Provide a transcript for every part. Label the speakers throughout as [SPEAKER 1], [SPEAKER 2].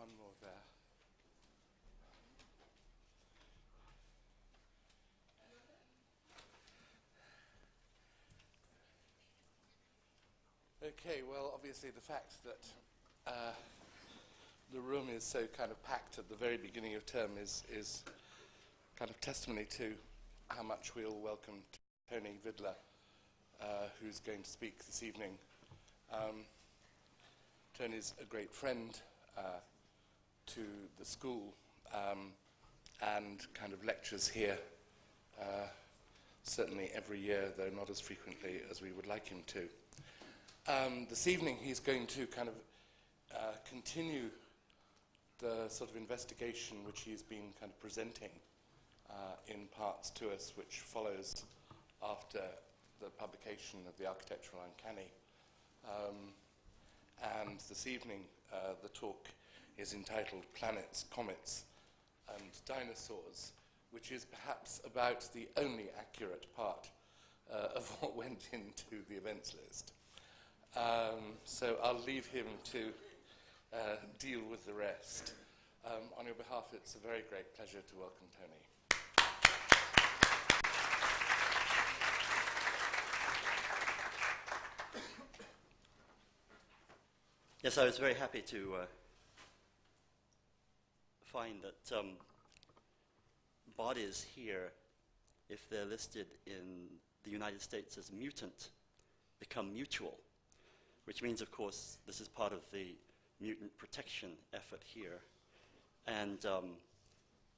[SPEAKER 1] one more there. Okay, well, obviously the fact that the room is so kind of packed at the very beginning of term is kind of testimony to how much we all welcome Tony Vidler, who's going to speak this evening. Tony's a great friend to the school and kind of lectures here, certainly every year, though not as frequently as we would like him to. This evening he's going to kind of continue the sort of investigation which he's been kind of presenting in parts to us, which follows after the publication of The Architectural Uncanny. And this evening the talk is entitled Planets, Comets and Dinosaurs, which is perhaps about the only accurate part of what went into the events list. So I'll leave him to deal with the rest. On your behalf, it's a very great pleasure to welcome Tony.
[SPEAKER 2] Yes, I was very happy to find that bodies here, if they're listed in the United States as mutant, become mutual, which means, of course, this is part of the mutant protection effort here. And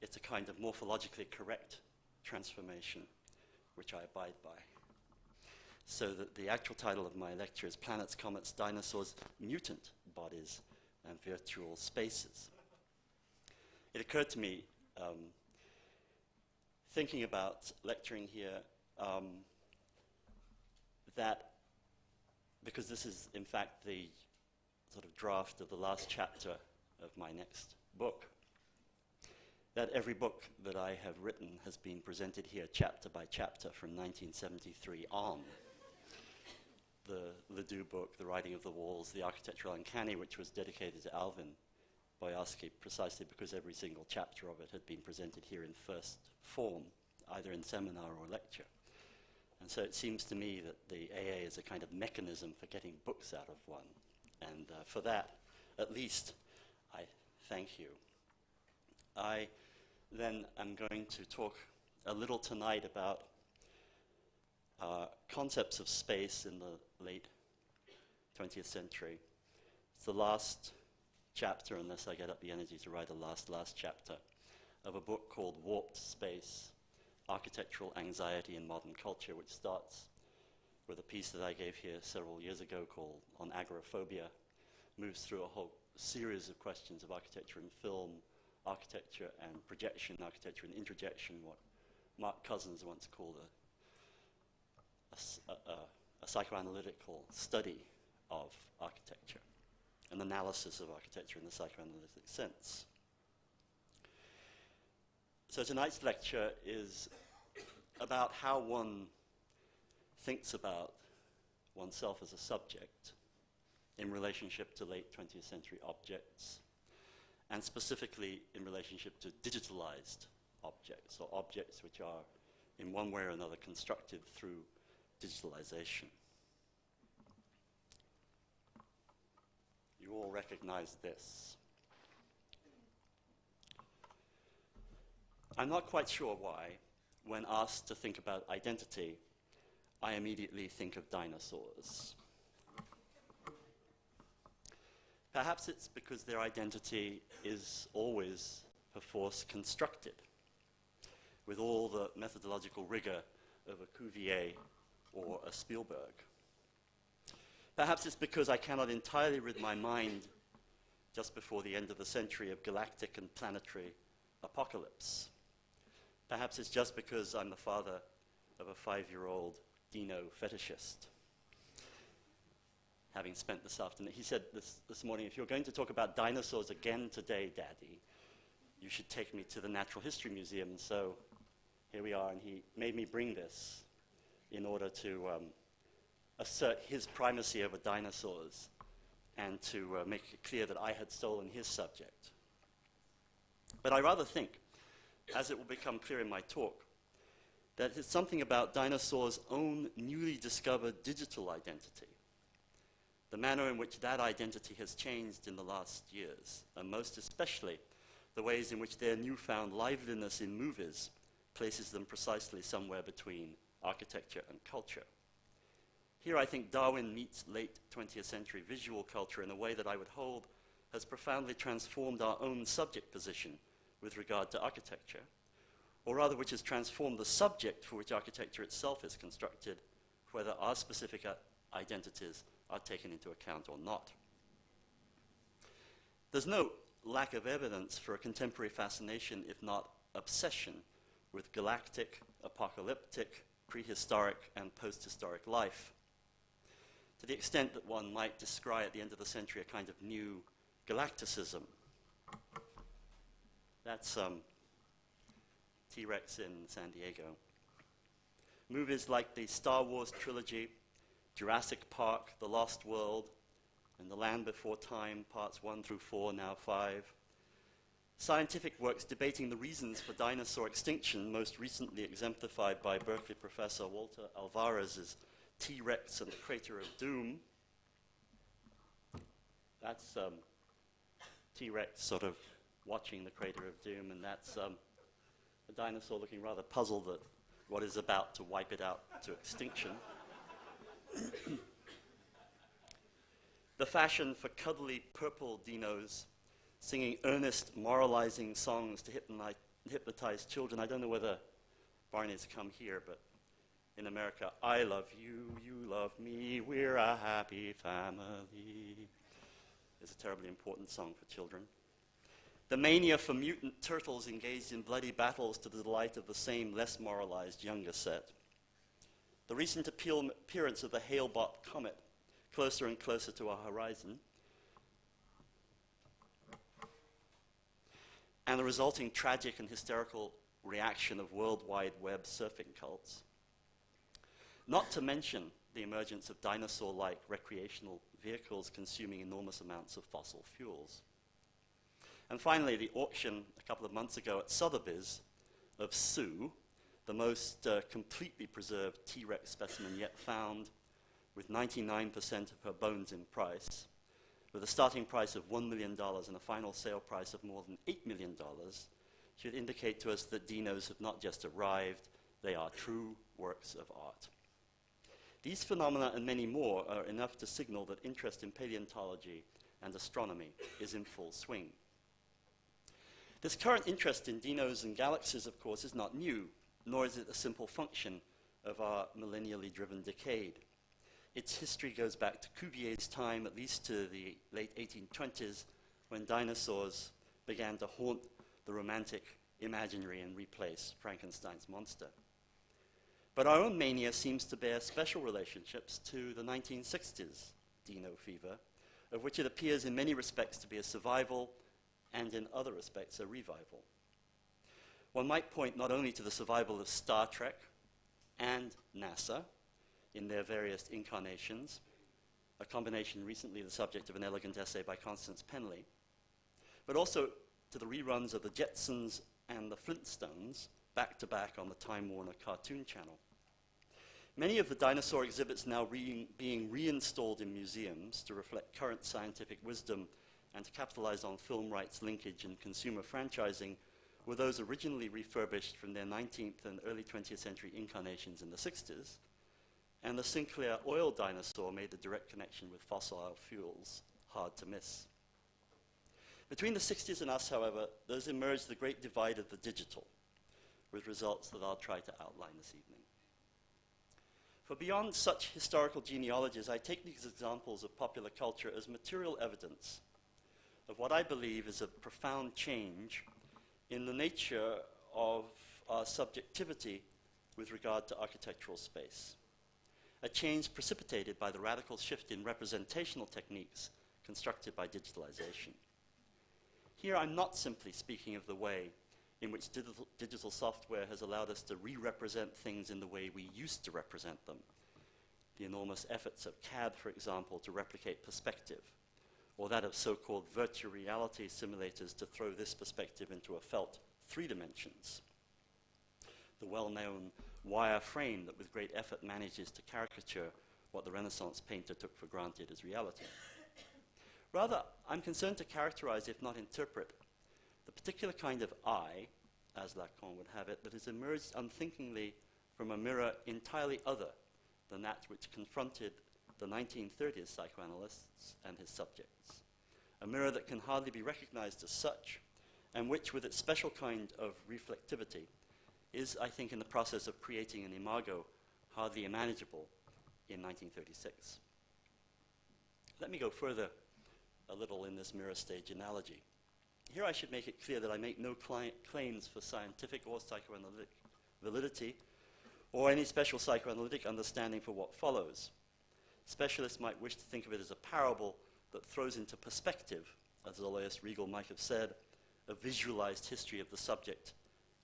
[SPEAKER 2] it's a kind of morphologically correct transformation, which I abide by. So that the actual title of my lecture is Planets, Comets, Dinosaurs, Mutant Bodies, and Virtual Spaces. It occurred to me, thinking about lecturing here, that because this is, in fact, the sort of draft of the last chapter of my next book, that every book that I have written has been presented here chapter by chapter from 1973 on. The Ledoux book, The Writing of the Walls, The Architectural Uncanny, which was dedicated to Alvin Boyarsky, precisely because every single chapter of it had been presented here in first form, either in seminar or lecture. And so it seems to me that the AA is a kind of mechanism for getting books out of one. And for that, at least, I thank you. I then am going to talk a little tonight about concepts of space in the late 20th century. It's the last chapter, unless I get up the energy to write a last chapter, of a book called Warped Space, Architectural Anxiety in Modern Culture, which starts with a piece that I gave here several years ago called On Agoraphobia, moves through a whole series of questions of architecture and film, architecture and projection, architecture and introjection, what Mark Cousins once called a psychoanalytical study of architecture, an analysis of architecture in the psychoanalytic sense. So tonight's lecture is about how one thinks about oneself as a subject in relationship to late 20th century objects, and specifically in relationship to digitalized objects, or objects which are in one way or another constructed through digitalization. You all recognize this. I'm not quite sure why, when asked to think about identity, I immediately think of dinosaurs. Perhaps it's because their identity is always, perforce, constructed, with all the methodological rigor of a Cuvier or a Spielberg. Perhaps it's because I cannot entirely rid my mind, just before the end of the century, of galactic and planetary apocalypse. Perhaps it's just because I'm the father of a 5-year-old dino fetishist. Having spent this afternoon, he said this morning, if you're going to talk about dinosaurs again today, Daddy, you should take me to the Natural History Museum. And so here we are, and he made me bring this in order to assert his primacy over dinosaurs and to make it clear that I had stolen his subject, But I rather think, as it will become clear in my talk, that it's something about dinosaurs' own newly discovered digital identity, the manner in which that identity has changed in the last years, and most especially the ways in which their newfound liveliness in movies places them precisely somewhere between architecture and culture. Here I think Darwin meets late 20th century visual culture in a way that I would hold has profoundly transformed our own subject position with regard to architecture, or rather which has transformed the subject for which architecture itself is constructed, whether our specific identities are taken into account or not. There's no lack of evidence for a contemporary fascination, if not obsession, with galactic, apocalyptic, prehistoric, and post-historic life, to the extent that one might descry at the end of the century a kind of new galacticism. That's T-Rex in San Diego. Movies like the Star Wars trilogy, Jurassic Park, The Lost World, and The Land Before Time, parts 1 through 4, now 5. Scientific works debating the reasons for dinosaur extinction, most recently exemplified by Berkeley professor Walter Alvarez's T-Rex and the Crater of Doom. That's T-Rex sort of watching the Crater of Doom, and that's a dinosaur looking rather puzzled at what is about to wipe it out to extinction. The fashion for cuddly purple dinos singing earnest, moralizing songs to hypnotize children. I don't know whether Barney's come here, but in America, I love you, you love me, we're a happy family, is a terribly important song for children. The mania for mutant turtles engaged in bloody battles to the delight of the same less moralized younger set. The recent appearance of the Hale-Bopp comet, closer and closer to our horizon, and the resulting tragic and hysterical reaction of World Wide Web surfing cults. Not to mention the emergence of dinosaur-like recreational vehicles consuming enormous amounts of fossil fuels. And finally, the auction a couple of months ago at Sotheby's of Sue, the most completely preserved T-Rex specimen yet found, with 99% of her bones in price, with a starting price of $1 million and a final sale price of more than $8 million, should indicate to us that dinos have not just arrived, they are true works of art. These phenomena and many more are enough to signal that interest in paleontology and astronomy is in full swing. This current interest in dinos and galaxies, of course, is not new, nor is it a simple function of our millennially driven decade. Its history goes back to Cuvier's time, at least to the late 1820s, when dinosaurs began to haunt the romantic imaginary and replace Frankenstein's monster. But our own mania seems to bear special relationships to the 1960s dino fever, of which it appears in many respects to be a survival and in other respects a revival. One might point not only to the survival of Star Trek and NASA in their various incarnations, a combination recently the subject of an elegant essay by Constance Penley, but also to the reruns of the Jetsons and the Flintstones back to back on the Time Warner Cartoon Channel. Many of the dinosaur exhibits now being reinstalled in museums to reflect current scientific wisdom and to capitalize on film rights linkage and consumer franchising were those originally refurbished from their 19th and early 20th century incarnations in the 60s, and the Sinclair oil dinosaur made the direct connection with fossil fuels hard to miss. Between the 60s and us, however, there's emerged the great divide of the digital, with results that I'll try to outline this evening. For beyond such historical genealogies, I take these examples of popular culture as material evidence of what I believe is a profound change in the nature of our subjectivity with regard to architectural space. A change precipitated by the radical shift in representational techniques constructed by digitalization. Here I'm not simply speaking of the way in which digital software has allowed us to re-represent things in the way we used to represent them. The enormous efforts of CAD, for example, to replicate perspective, or that of so-called virtual reality simulators to throw this perspective into a felt 3 dimensions. The well-known wire frame that with great effort manages to caricature what the Renaissance painter took for granted as reality. Rather, I'm concerned to characterize, if not interpret, the particular kind of eye, as Lacan would have it, that has emerged unthinkingly from a mirror entirely other than that which confronted the 1930s psychoanalysts and his subjects. A mirror that can hardly be recognized as such, and which, with its special kind of reflectivity, is, I think, in the process of creating an imago hardly manageable in 1936. Let me go further a little in this mirror stage analogy. Here I should make it clear that I make no claims for scientific or psychoanalytic validity or any special psychoanalytic understanding for what follows. Specialists might wish to think of it as a parable that throws into perspective, as Zollaius Regal might have said, a visualized history of the subject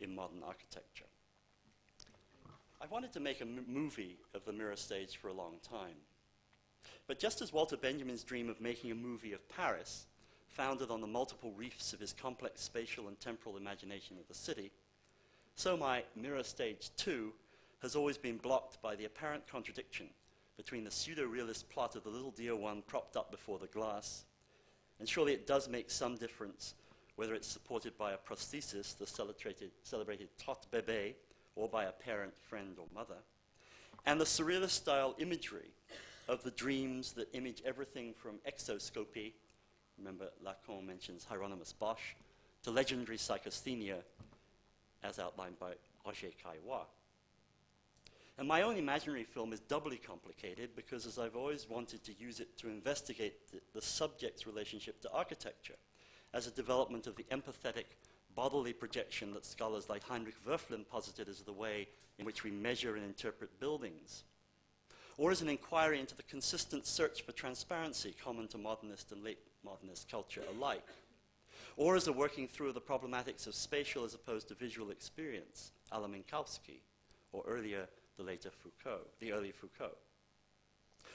[SPEAKER 2] in modern architecture. I wanted to make a movie of the mirror stage for a long time. But just as Walter Benjamin's dream of making a movie of Paris, founded on the multiple reefs of his complex spatial and temporal imagination of the city, so my mirror stage 2 has always been blocked by the apparent contradiction between the pseudo-realist plot of the little dear one propped up before the glass, and surely it does make some difference whether it's supported by a prosthesis, the celebrated tot bébé, or by a parent, friend, or mother, and the surrealist-style imagery of the dreams that image everything from exoscopy, remember Lacan mentions Hieronymus Bosch, to legendary psychasthenia, as outlined by Roger Caillois. And my own imaginary film is doubly complicated because, as I've always wanted to use it to investigate the subject's relationship to architecture as a development of the empathetic bodily projection that scholars like Heinrich Wölfflin posited as the way in which we measure and interpret buildings, or as an inquiry into the consistent search for transparency common to modernist and late modernist culture alike, or as a working through of the problematics of spatial as opposed to visual experience, a la Minkowski, or earlier, the early Foucault.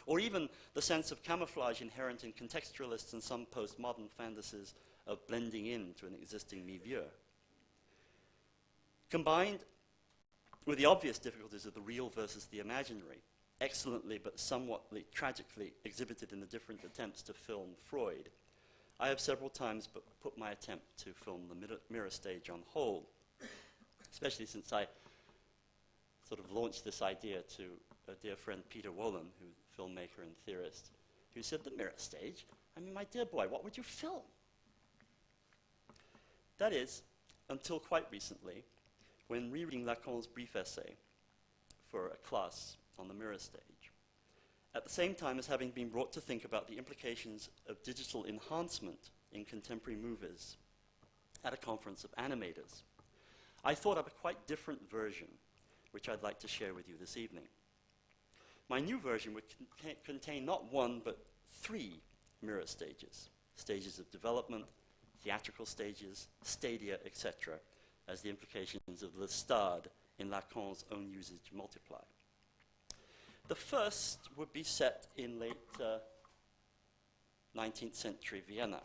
[SPEAKER 2] Or even the sense of camouflage inherent in contextualists and some postmodern fantasies of blending into an existing milieu. Combined with the obvious difficulties of the real versus the imaginary, excellently but somewhat tragically exhibited in the different attempts to film Freud, I have several times put my attempt to film the mirror stage on hold, especially since I sort of launched this idea to a dear friend, Peter Wolin, who's a filmmaker and theorist, who said, the mirror stage? I mean, my dear boy, what would you film? That is, until quite recently, when rereading Lacan's brief essay for a class on the mirror stage, at the same time as having been brought to think about the implications of digital enhancement in contemporary movies at a conference of animators, I thought up a quite different version, which I'd like to share with you this evening. My new version would contain not one, but 3 mirror stages, stages of development, theatrical stages, stadia, etc., as the implications of l'estade in Lacan's own usage multiply. The first would be set in late 19th century Vienna.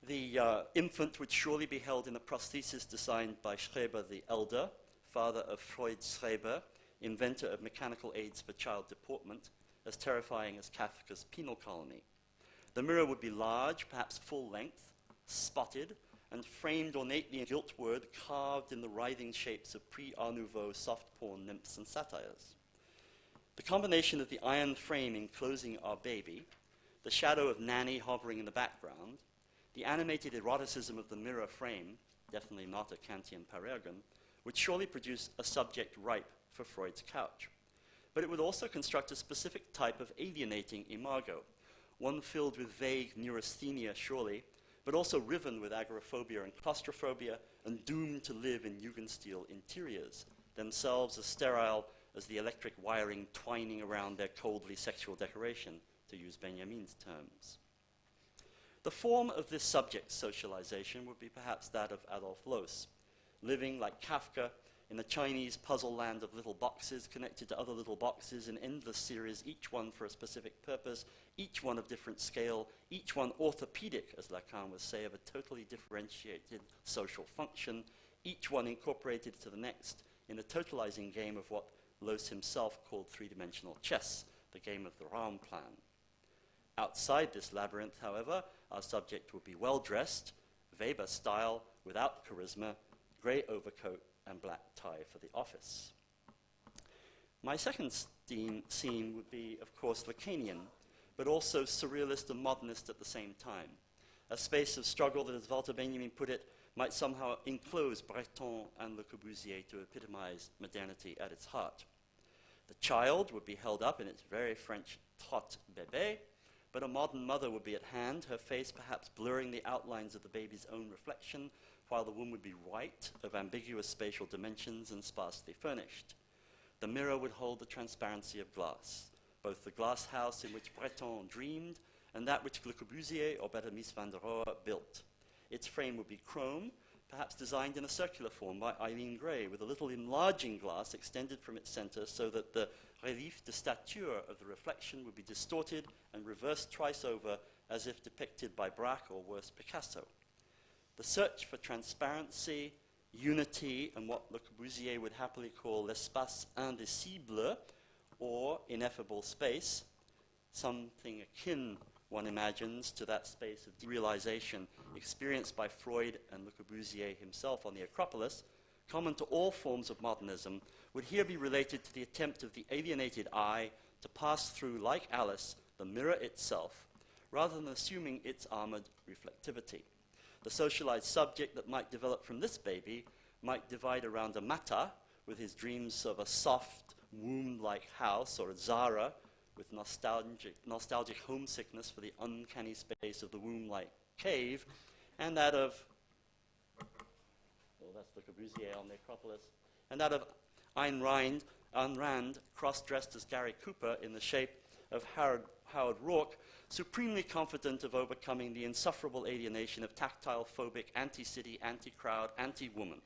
[SPEAKER 2] The infant would surely be held in a prosthesis designed by Schreber the Elder, father of Freud Schreber, inventor of mechanical aids for child deportment, as terrifying as Kafka's penal colony. The mirror would be large, perhaps full length, spotted, and framed ornately in gilt wood carved in the writhing shapes of pre-Art Nouveau soft porn nymphs and satyrs. The combination of the iron frame enclosing our baby, the shadow of Nanny hovering in the background, the animated eroticism of the mirror frame, definitely not a Kantian paragon, would surely produce a subject ripe for Freud's couch. But it would also construct a specific type of alienating imago, one filled with vague neurasthenia surely, but also riven with agoraphobia and claustrophobia and doomed to live in Jugendstil interiors, themselves as sterile as the electric wiring twining around their coldly sexual decoration, to use Benjamin's terms. The form of this subject's socialization would be perhaps that of Adolf Loos, living like Kafka in the Chinese puzzle land of little boxes connected to other little boxes in endless series, each one for a specific purpose, each one of different scale, each one orthopedic, as Lacan would say, of a totally differentiated social function, each one incorporated to the next in the totalizing game of what Loos himself called three-dimensional chess, the game of the Raum plan. Outside this labyrinth, however, our subject would be well-dressed, Weber style, without charisma, grey overcoat and black tie for the office. My second scene would be, of course, Lacanian, but also surrealist and modernist at the same time. A space of struggle that, as Walter Benjamin put it, might somehow enclose Breton and Le Corbusier to epitomize modernity at its heart. The child would be held up in its very French trotte bébé, but a modern mother would be at hand, her face perhaps blurring the outlines of the baby's own reflection, while the womb would be white, of ambiguous spatial dimensions and sparsely furnished. The mirror would hold the transparency of glass, both the glass house in which Breton dreamed and that which Le Corbusier, or better Mies van der Rohe, built. Its frame would be chrome, perhaps designed in a circular form by Eileen Gray, with a little enlarging glass extended from its center so that the relief de stature of the reflection would be distorted and reversed twice over as if depicted by Braque or worse Picasso. The search for transparency, unity, and what Le Corbusier would happily call l'espace indicible, or ineffable space, something akin, one imagines, to that space of derealization experienced by Freud and Le Corbusier himself on the Acropolis, common to all forms of modernism, would here be related to the attempt of the alienated eye to pass through, like Alice, the mirror itself, rather than assuming its armored reflectivity. The socialized subject that might develop from this baby might divide around a Mata, with his dreams of a soft, womb-like house, or a Zara, with nostalgic homesickness for the uncanny space of the womb-like cave, and that of, well, that's Le Corbusier on the Acropolis, and that of Ayn Rand, cross-dressed as Gary Cooper in the shape of Howard Rourke, supremely confident of overcoming the insufferable alienation of tactile, phobic, anti-city, anti-crowd, anti-woman,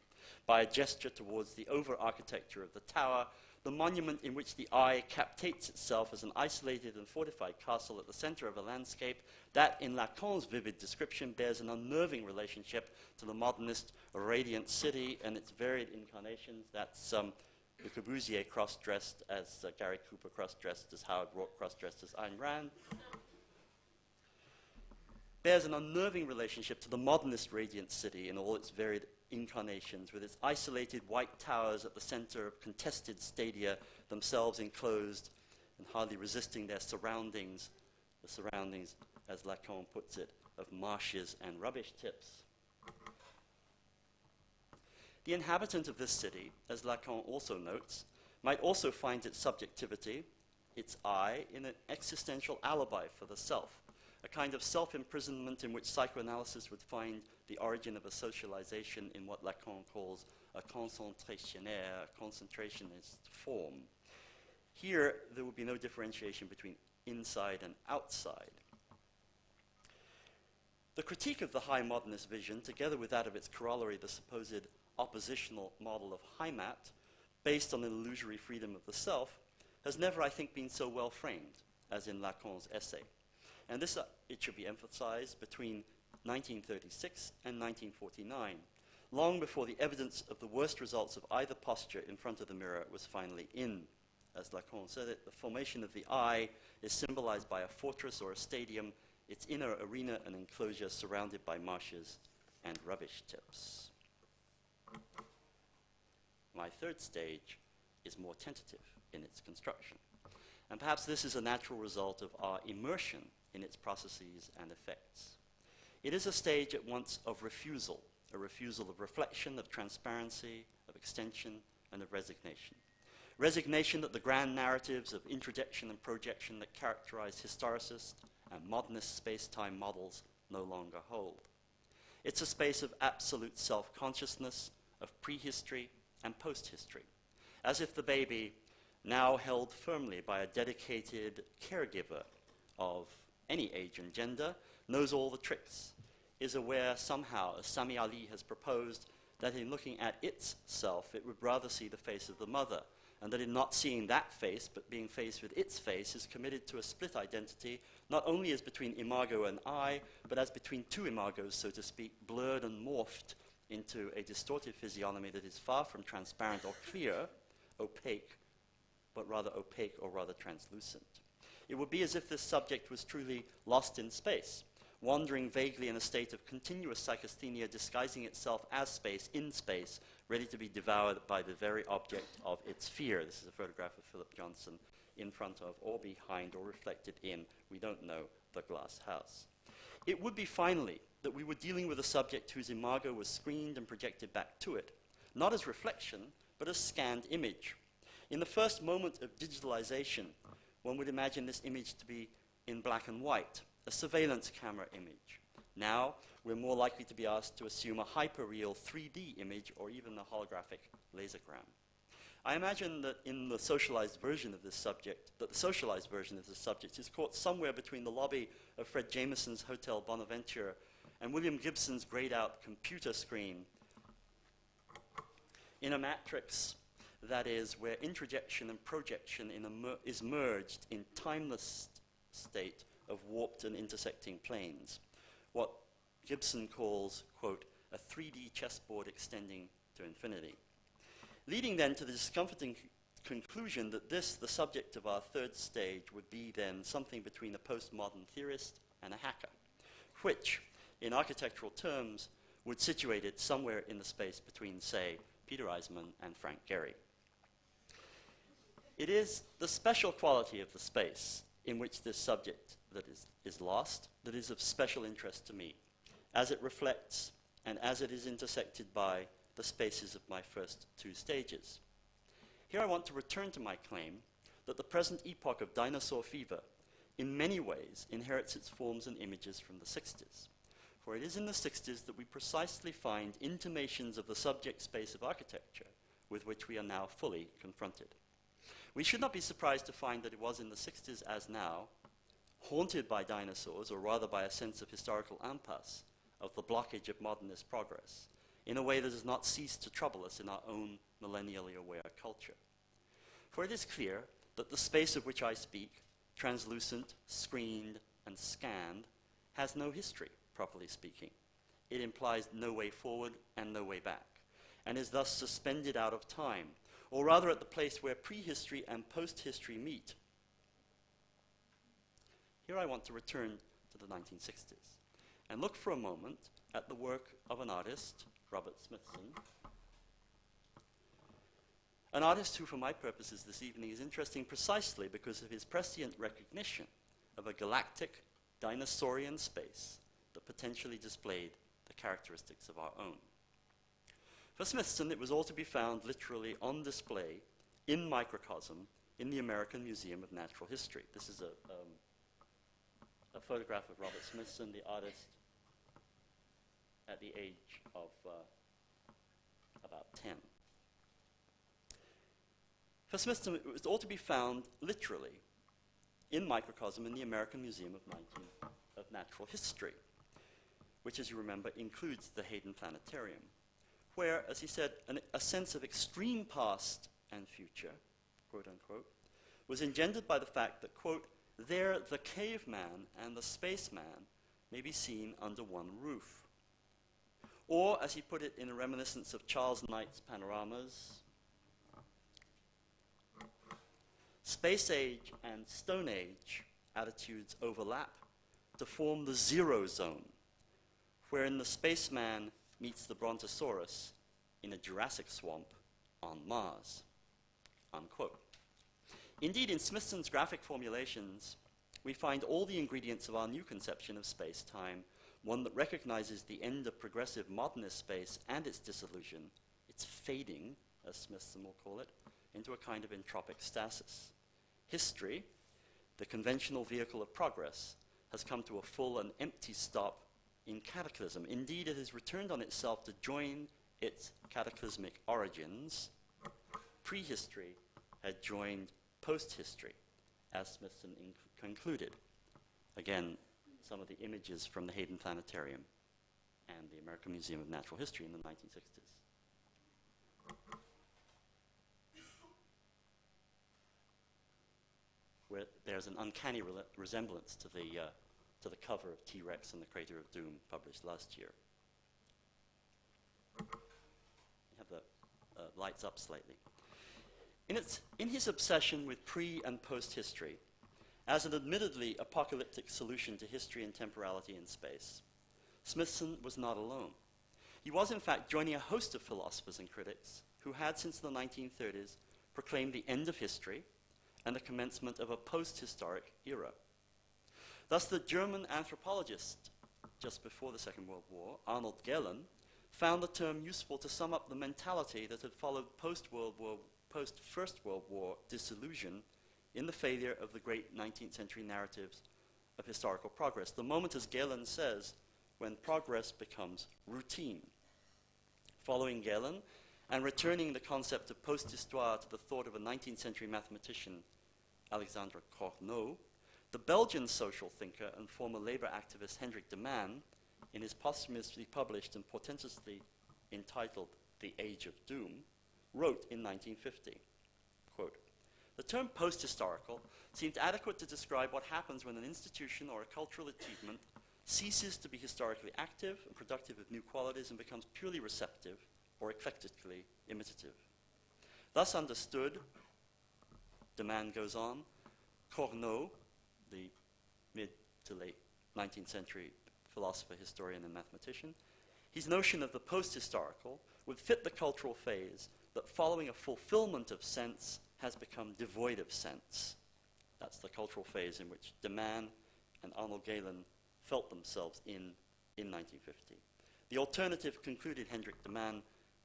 [SPEAKER 2] by a gesture towards the over-architecture of the tower, the monument in which the eye captates itself as an isolated and fortified castle at the center of a landscape that, in Lacan's vivid description, bears an unnerving relationship to the modernist radiant city and its varied incarnations. That's Le Corbusier cross-dressed as Gary Cooper, cross-dressed as Howard Rourke, cross-dressed as Ayn Rand. Bears an unnerving relationship to the modernist radiant city in all its varied incarnations, with its isolated white towers at the center of contested stadia, themselves enclosed and hardly resisting their surroundings, the surroundings, as Lacan puts it, of marshes and rubbish tips. The inhabitant of this city, as Lacan also notes, might also find its subjectivity, its I, in an existential alibi for the self, a kind of self-imprisonment in which psychoanalysis would find the origin of a socialization in what Lacan calls a concentrationnaire, a concentrationist form. Here, there would be no differentiation between inside and outside. The critique of the high modernist vision, together with that of its corollary, the supposed oppositional model of Heimat, based on an illusory freedom of the self, has never, I think, been so well framed as in Lacan's essay. And this, it should be emphasized, between 1936 and 1949, long before the evidence of the worst results of either posture in front of the mirror was finally in. As Lacan said it, the formation of the I is symbolized by a fortress or a stadium, its inner arena and enclosure surrounded by marshes and rubbish tips. My third stage is more tentative in its construction. And perhaps this is a natural result of our immersion in its processes and effects. It is a stage at once of refusal, a refusal of reflection, of transparency, of extension, and of resignation. Resignation that the grand narratives of introjection and projection that characterize historicist and modernist space-time models no longer hold. It's a space of absolute self-consciousness, of prehistory and post-history, as if the baby, now held firmly by a dedicated caregiver of any age and gender, knows all the tricks, is aware somehow, as Sami Ali has proposed, that in looking at its self, it would rather see the face of the mother, and that in not seeing that face, but being faced with its face, is committed to a split identity, not only as between imago and I, but as between two imagos, so to speak, blurred and morphed into a distorted physiognomy that is far from transparent or clear, opaque, but rather opaque or rather translucent. It would be as if this subject was truly lost in space, wandering vaguely in a state of continuous psychasthenia, disguising itself as space, in space, ready to be devoured by the very object of its fear. This is a photograph of Philip Johnson in front of, or behind, or reflected in, we don't know, the glass house. It would be, finally, that we were dealing with a subject whose imago was screened and projected back to it, not as reflection, but as scanned image. In the first moment of digitalization, one would imagine this image to be in black and white, a surveillance camera image. Now, we're more likely to be asked to assume a hyperreal 3D image or even a holographic lasergram. I imagine that in the socialized version of this subject, is caught somewhere between the lobby of Fred Jameson's Hotel Bonaventure and William Gibson's grayed-out computer screen in a matrix that is where introjection and projection is merged in timeless state of warped and intersecting planes, what Gibson calls, quote, a 3D chessboard extending to infinity. Leading then to the discomforting conclusion that this, the subject of our third stage, would be then something between a postmodern theorist and a hacker, which, in architectural terms, would situate it somewhere in the space between, say, Peter Eisman and Frank Gehry. It is the special quality of the space in which this subject that is lost that is of special interest to me, as it reflects and as it is intersected by the spaces of my first two stages. Here I want to return to my claim that the present epoch of dinosaur fever in many ways inherits its forms and images from the 60s. For it is in the 60s that we precisely find intimations of the subject space of architecture with which we are now fully confronted. We should not be surprised to find that it was in the 60s, as now, haunted by dinosaurs, or rather by a sense of historical impasse, of the blockage of modernist progress, in a way that has not ceased to trouble us in our own millennially aware culture. For it is clear that the space of which I speak, translucent, screened, and scanned, has no history, properly speaking. It implies no way forward and no way back, and is thus suspended out of time, or rather at the place where prehistory and post-history meet. Here I want to return to the 1960s and look for a moment at the work of an artist, Robert Smithson, an artist who, for my purposes this evening, is interesting precisely because of his prescient recognition of a galactic, dinosaurian space that potentially displayed the characteristics of our own. For Smithson, it was all to be found literally on display in microcosm in the American Museum of Natural History. This is a photograph of Robert Smithson, the artist, at the age of about 10. For Smithson, it was all to be found literally in microcosm in the American Museum of Natural History, which, as you remember, includes the Hayden Planetarium, where, as he said, a sense of extreme past and future, quote unquote, was engendered by the fact that, quote, there the caveman and the spaceman may be seen under one roof. Or, as he put it in a reminiscence of Charles Knight's panoramas, space age and Stone Age attitudes overlap to form the zero zone, wherein the spaceman meets the Brontosaurus in a Jurassic swamp on Mars, unquote. Indeed, in Smithson's graphic formulations, we find all the ingredients of our new conception of space-time, one that recognizes the end of progressive modernist space and its dissolution, its fading, as Smithson will call it, into a kind of entropic stasis. History, the conventional vehicle of progress, has come to a full and empty stop in cataclysm. Indeed, it has returned on itself to join its cataclysmic origins. Prehistory had joined post-history, as Smithson concluded. Again, some of the images from the Hayden Planetarium and the American Museum of Natural History in the 1960s. where there's an uncanny resemblance to the cover of T-Rex and the Crater of Doom, published last year. You have the lights up slightly. In his obsession with pre- and post-history, as an admittedly apocalyptic solution to history and temporality in space, Smithson was not alone. He was, in fact, joining a host of philosophers and critics who had, since the 1930s, proclaimed the end of history and the commencement of a post-historic era. Thus, the German anthropologist, just before the Second World War, Arnold Gehlen, found the term useful to sum up the mentality that had followed post-First World War disillusion in the failure of the great 19th century narratives of historical progress. The moment, as Gehlen says, when progress becomes routine. Following Gehlen, and returning the concept of post-histoire to the thought of a 19th century mathematician, Alexandre Cournot, the Belgian social thinker and former labor activist Hendrik de Man, in his posthumously published and portentously entitled The Age of Doom, wrote in 1950, quote, "The term post-historical seems adequate to describe what happens when an institution or a cultural achievement ceases to be historically active and productive of new qualities and becomes purely receptive or eclectically imitative. Thus understood," de Man goes on, Cournot, the mid to late 19th century philosopher, historian, and mathematician, his notion of the post-historical would fit the cultural phase that following a fulfillment of sense has become devoid of sense. That's the cultural phase in which de Man and Arnold Gehlen felt themselves in 1950. The alternative, concluded Hendrik de Man,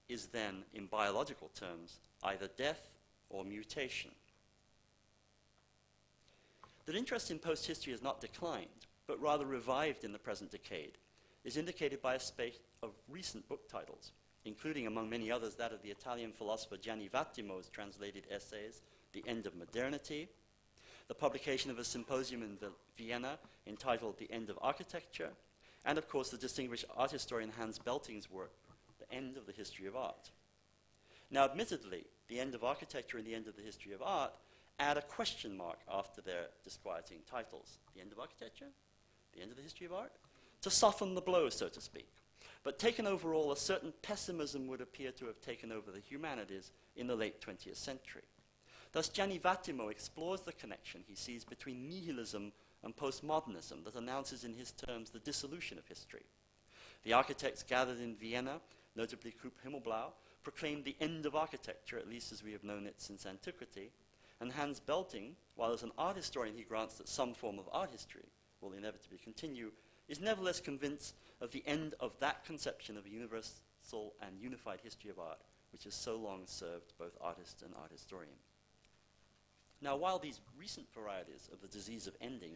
[SPEAKER 2] is then, in biological terms, either death or mutation. That interest in post-history has not declined, but rather revived in the present decade, is indicated by a spate of recent book titles, including, among many others, that of the Italian philosopher Gianni Vattimo's translated essays, The End of Modernity, the publication of a symposium in Vienna entitled The End of Architecture, and, of course, the distinguished art historian Hans Belting's work, The End of the History of Art. Now, admittedly, The End of Architecture and The End of the History of Art add a question mark after their disquieting titles. The End of Architecture? The End of the History of Art? To soften the blow, so to speak. But taken overall, a certain pessimism would appear to have taken over the humanities in the late 20th century. Thus, Gianni Vattimo explores the connection he sees between nihilism and postmodernism that announces in his terms the dissolution of history. The architects gathered in Vienna, notably Krupp Himmelblau, proclaimed the end of architecture, at least as we have known it since antiquity, and Hans Belting, while as an art historian he grants that some form of art history will inevitably continue, is nevertheless convinced of the end of that conception of a universal and unified history of art, which has so long served both artist and art historian. Now, while these recent varieties of the disease of ending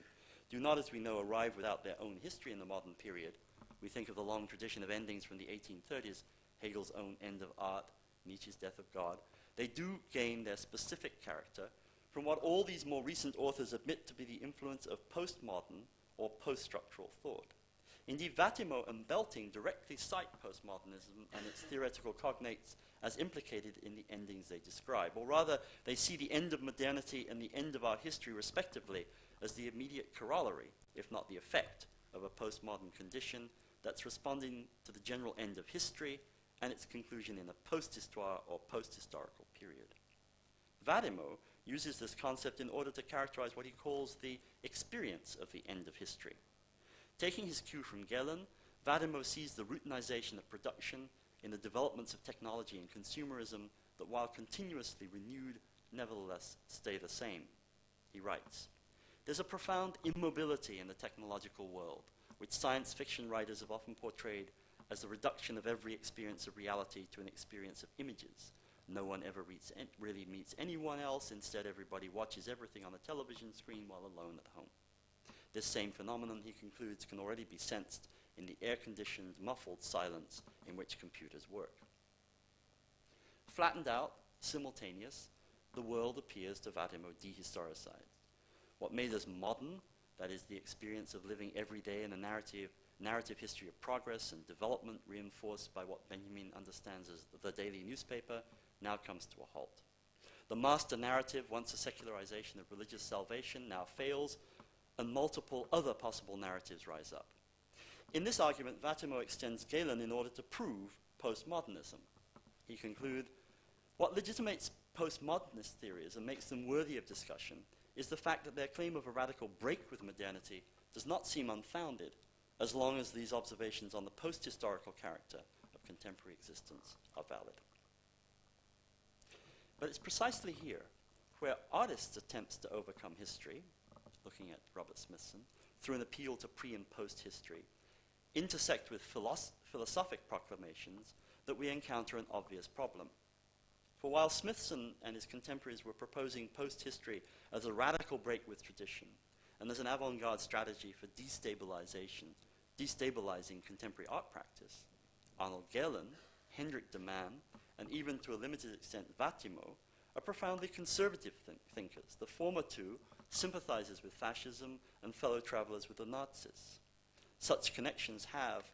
[SPEAKER 2] do not, as we know, arrive without their own history in the modern period, we think of the long tradition of endings from the 1830s, Hegel's own End of Art, Nietzsche's Death of God, they do gain their specific character from what all these more recent authors admit to be the influence of postmodern or post-structural thought. Indeed, Vattimo and Belting directly cite postmodernism and its theoretical cognates as implicated in the endings they describe, or rather, they see the end of modernity and the end of our history, respectively, as the immediate corollary, if not the effect, of a postmodern condition that's responding to the general end of history and its conclusion in a post-histoire or post-historical period. Vattimo uses this concept in order to characterize what he calls the experience of the end of history. Taking his cue from Gehlen, Vattimo sees the routinization of production in the developments of technology and consumerism that, while continuously renewed, nevertheless stay the same. He writes, "There's a profound immobility in the technological world, which science fiction writers have often portrayed as the reduction of every experience of reality to an experience of images. No one ever really meets anyone else. Instead, everybody watches everything on a television screen while alone at home. This same phenomenon," he concludes, "can already be sensed in the air-conditioned, muffled silence in which computers work." Flattened out, simultaneous, the world appears to Vattimo dehistoricized. What made us modern, that is the experience of living every day in a narrative history of progress and development reinforced by what Benjamin understands as the daily newspaper, now comes to a halt. The master narrative, once a secularization of religious salvation, now fails, and multiple other possible narratives rise up. In this argument, Vatimo extends Galen in order to prove postmodernism. He concludes, what legitimates postmodernist theories and makes them worthy of discussion is the fact that their claim of a radical break with modernity does not seem unfounded, as long as these observations on the post-historical character of contemporary existence are valid. But it's precisely here where artists' attempts to overcome history, looking at Robert Smithson, through an appeal to pre- and post-history, intersect with philosophic proclamations that we encounter an obvious problem. For while Smithson and his contemporaries were proposing post-history as a radical break with tradition and as an avant-garde strategy for destabilizing contemporary art practice, Arnold Galen, Hendrik de Man, and even to a limited extent Vatimo, are profoundly conservative thinkers. The former two sympathizers with fascism and fellow travelers with the Nazis. Such connections have,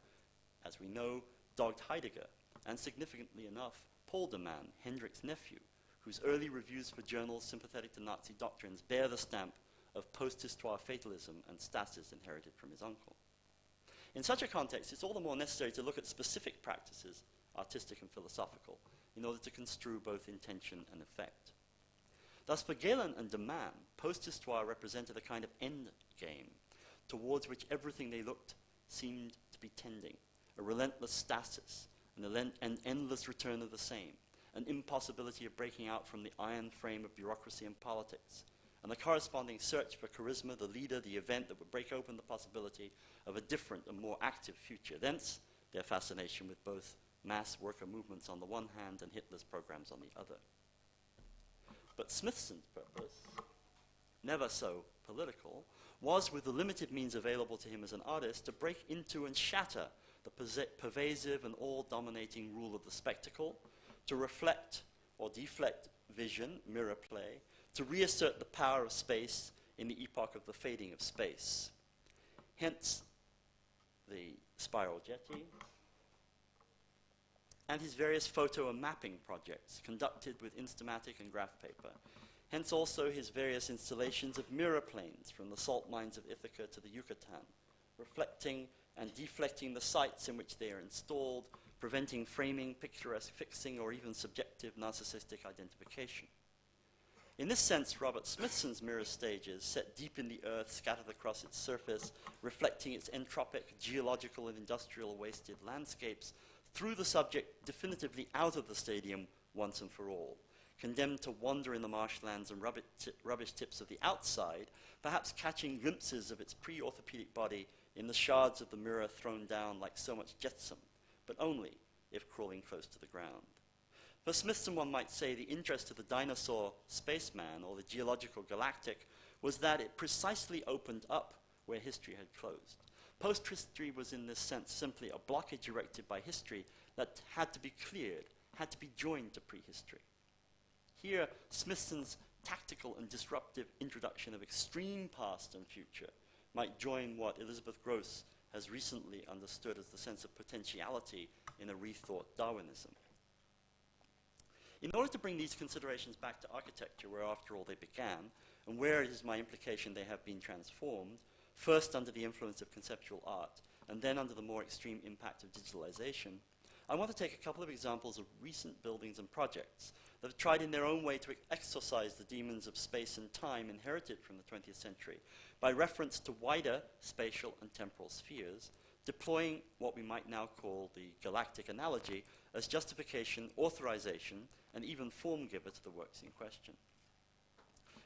[SPEAKER 2] as we know, dogged Heidegger, and significantly enough, Paul de Man, Hendrik's nephew, whose early reviews for journals sympathetic to Nazi doctrines bear the stamp of post-histoire fatalism and stasis inherited from his uncle. In such a context, it's all the more necessary to look at specific practices, artistic and philosophical, in order to construe both intention and effect. Thus, for Galen and de Man, post-histoire represented a kind of end game, towards which everything they looked seemed to be tending, a relentless stasis, an endless return of the same, an impossibility of breaking out from the iron frame of bureaucracy and politics, and the corresponding search for charisma, the leader, the event that would break open the possibility of a different and more active future. Thence, their fascination with both mass worker movements on the one hand and Hitler's programs on the other. But Smithson's purpose, never so political, was, with the limited means available to him as an artist, to break into and shatter the pervasive and all-dominating rule of the spectacle, to reflect or deflect vision, mirror play, to reassert the power of space in the epoch of the fading of space. Hence, the spiral jetty, and his various photo and mapping projects conducted with Instamatic and graph paper. Hence also his various installations of mirror planes from the salt mines of Ithaca to the Yucatan, reflecting and deflecting the sites in which they are installed, preventing framing, picturesque fixing, or even subjective narcissistic identification. In this sense, Robert Smithson's mirror stages, set deep in the earth, scattered across its surface, reflecting its entropic, geological, and industrial wasted landscapes, threw the subject definitively out of the stadium once and for all, condemned to wander in the marshlands and rubbish tips of the outside, perhaps catching glimpses of its pre-orthopedic body in the shards of the mirror thrown down like so much jetsam, but only if crawling close to the ground. For Smithson, one might say, the interest of the dinosaur spaceman or the geological galactic was that it precisely opened up where history had closed. Post-history was in this sense simply a blockage erected by history that had to be cleared, had to be joined to prehistory. Here, Smithson's tactical and disruptive introduction of extreme past and future might join what Elizabeth Gross has recently understood as the sense of potentiality in a rethought Darwinism. In order to bring these considerations back to architecture, where after all they began, and where it is my implication they have been transformed, first under the influence of conceptual art, and then under the more extreme impact of digitalization, I want to take a couple of examples of recent buildings and projects that have tried in their own way to exorcise the demons of space and time inherited from the 20th century by reference to wider spatial and temporal spheres, deploying what we might now call the galactic analogy as justification, authorization, and even form giver to the works in question.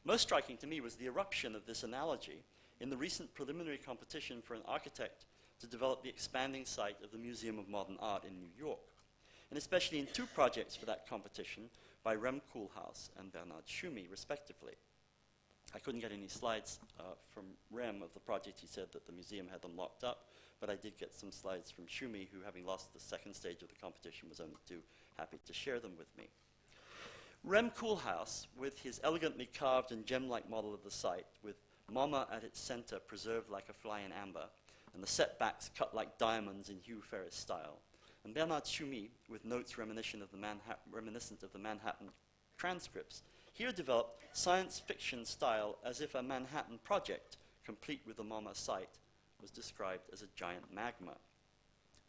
[SPEAKER 2] Most striking to me was the eruption of this analogy in the recent preliminary competition for an architect to develop the expanding site of the Museum of Modern Art in New York, and especially in two projects for that competition by Rem Koolhaas and Bernard Schumi, respectively. I couldn't get any slides from Rem of the project. He said that the museum had them locked up, but I did get some slides from Schumi, who, having lost the second stage of the competition, was only too happy to share them with me. Rem Koolhaas, with his elegantly carved and gem-like model of the site, with MoMA at its center preserved like a fly in amber, and the setbacks cut like diamonds in Hugh Ferris style, and Bernard Schumi, with notes reminiscent of the Manhattan transcripts, here developed science fiction style as if a Manhattan Project, complete with the MoMA site, was described as a giant magma.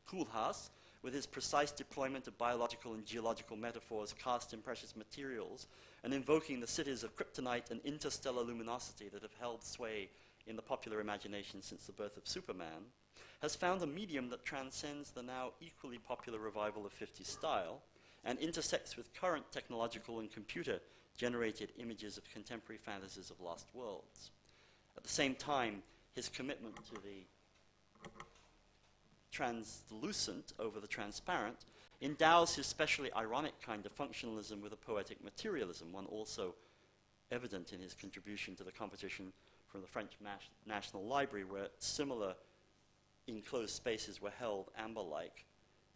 [SPEAKER 2] Koolhaas, with his precise deployment of biological and geological metaphors cast in precious materials and invoking the cities of kryptonite and interstellar luminosity that have held sway in the popular imagination since the birth of Superman, has found a medium that transcends the now equally popular revival of 50s style and intersects with current technological and computer-generated images of contemporary fantasies of lost worlds. At the same time, his commitment to the translucent over the transparent endows his specially ironic kind of functionalism with a poetic materialism, one also evident in his contribution to the competition from the French National Library, where similar enclosed spaces were held amber-like,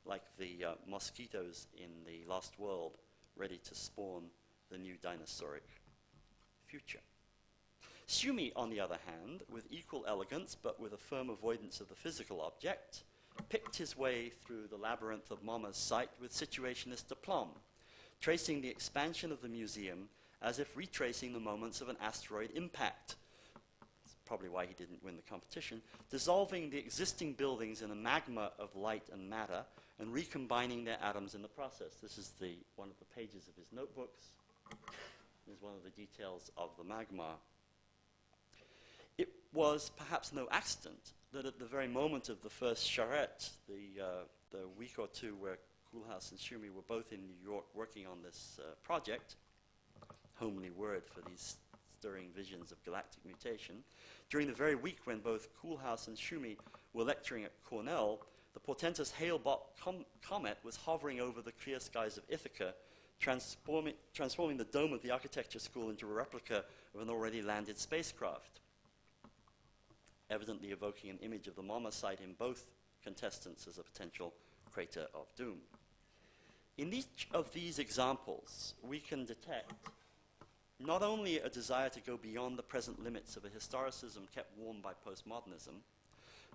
[SPEAKER 2] like the mosquitoes in the Lost World, ready to spawn the new dinosauric future. Sumi, on the other hand, with equal elegance but with a firm avoidance of the physical object, picked his way through the labyrinth of MoMA's site with situationist aplomb, tracing the expansion of the museum as if retracing the moments of an asteroid impact. That's probably why he didn't win the competition, dissolving the existing buildings in a magma of light and matter and recombining their atoms in the process. This is one of the pages of his notebooks. Here's one of the details of the magma. It was perhaps no accident that at the very moment of the first charrette, the week or two where Koolhaas and Sumi were both in New York working on this project, homely word for these stirring visions of galactic mutation, during the very week when both Koolhaas and Sumi were lecturing at Cornell, the portentous Hale-Bopp comet was hovering over the clear skies of Ithaca, transforming the dome of the architecture school into a replica of an already landed spacecraft, evidently evoking an image of the MoMA site in both contestants as a potential crater of doom. In each of these examples, we can detect not only a desire to go beyond the present limits of a historicism kept warm by postmodernism,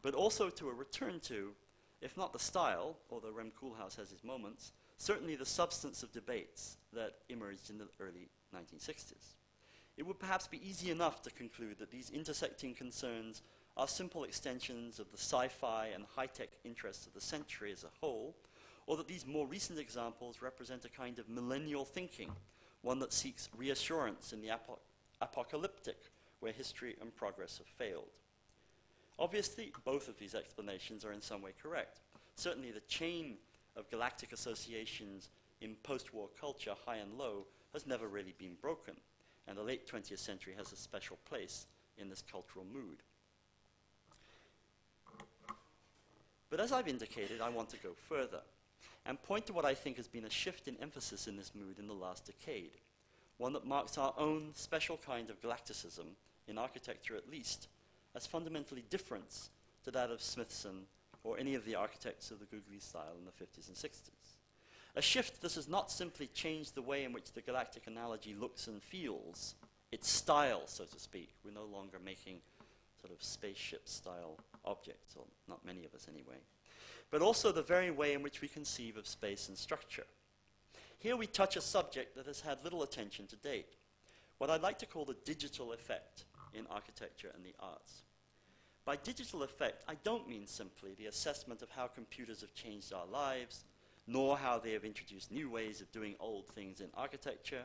[SPEAKER 2] but also to a return to, if not the style, although Rem Koolhaas has his moments, certainly the substance of debates that emerged in the early 1960s. It would perhaps be easy enough to conclude that these intersecting concerns are simple extensions of the sci-fi and high-tech interests of the century as a whole, or that these more recent examples represent a kind of millennial thinking, one that seeks reassurance in the apocalyptic, where history and progress have failed. Obviously, both of these explanations are in some way correct. Certainly, the chain of galactic associations in post-war culture, high and low, has never really been broken, and the late 20th century has a special place in this cultural mood. But as I've indicated, I want to go further and point to what I think has been a shift in emphasis in this mood in the last decade, one that marks our own special kind of galacticism, in architecture at least, as fundamentally different to that of Smithson or any of the architects of the googly style in the 50s and 60s. A shift that has not simply changed the way in which the galactic analogy looks and feels, its style, so to speak. We're no longer making sort of spaceship-style objects, or not many of us anyway, but also the very way in which we conceive of space and structure. Here we touch a subject that has had little attention to date, what I'd like to call the digital effect in architecture and the arts. By digital effect, I don't mean simply the assessment of how computers have changed our lives, nor how they have introduced new ways of doing old things in architecture,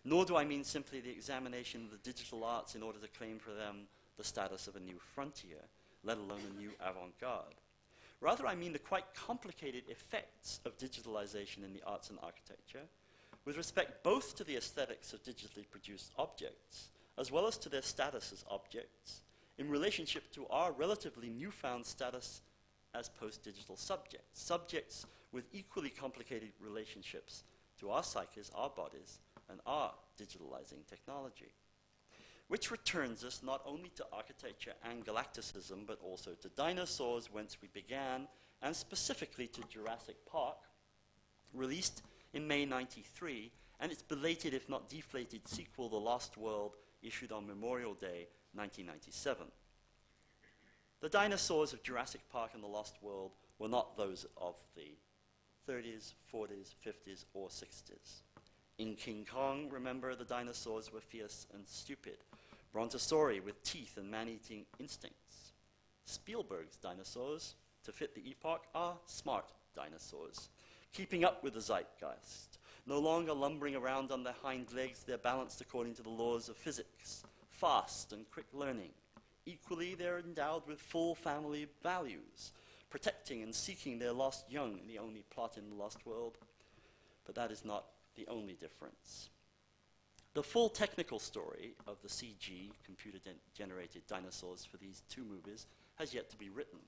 [SPEAKER 2] nor do I mean simply the examination of the digital arts in order to claim for them the status of a new frontier, let alone a new avant-garde. Rather, I mean the quite complicated effects of digitalization in the arts and architecture, with respect both to the aesthetics of digitally produced objects, as well as to their status as objects, in relationship to our relatively newfound status as post-digital subjects, subjects with equally complicated relationships to our psyches, our bodies, and our digitalizing technology. Which returns us not only to architecture and galacticism, but also to dinosaurs, whence we began, and specifically to Jurassic Park, released in May '93, and its belated, if not deflated, sequel, The Lost World, issued on Memorial Day, 1997. The dinosaurs of Jurassic Park and The Lost World were not those of the 30s, 40s, 50s, or 60s. In King Kong, remember, the dinosaurs were fierce and stupid. Brontosauri with teeth and man-eating instincts. Spielberg's dinosaurs, to fit the epoch, are smart dinosaurs, keeping up with the zeitgeist. No longer lumbering around on their hind legs, they're balanced according to the laws of physics, fast and quick learning. Equally, they're endowed with full family values, protecting and seeking their lost young, the only plot in the Lost World. But that is not the only difference. The full technical story of the CG, computer-generated dinosaurs for these two movies, has yet to be written.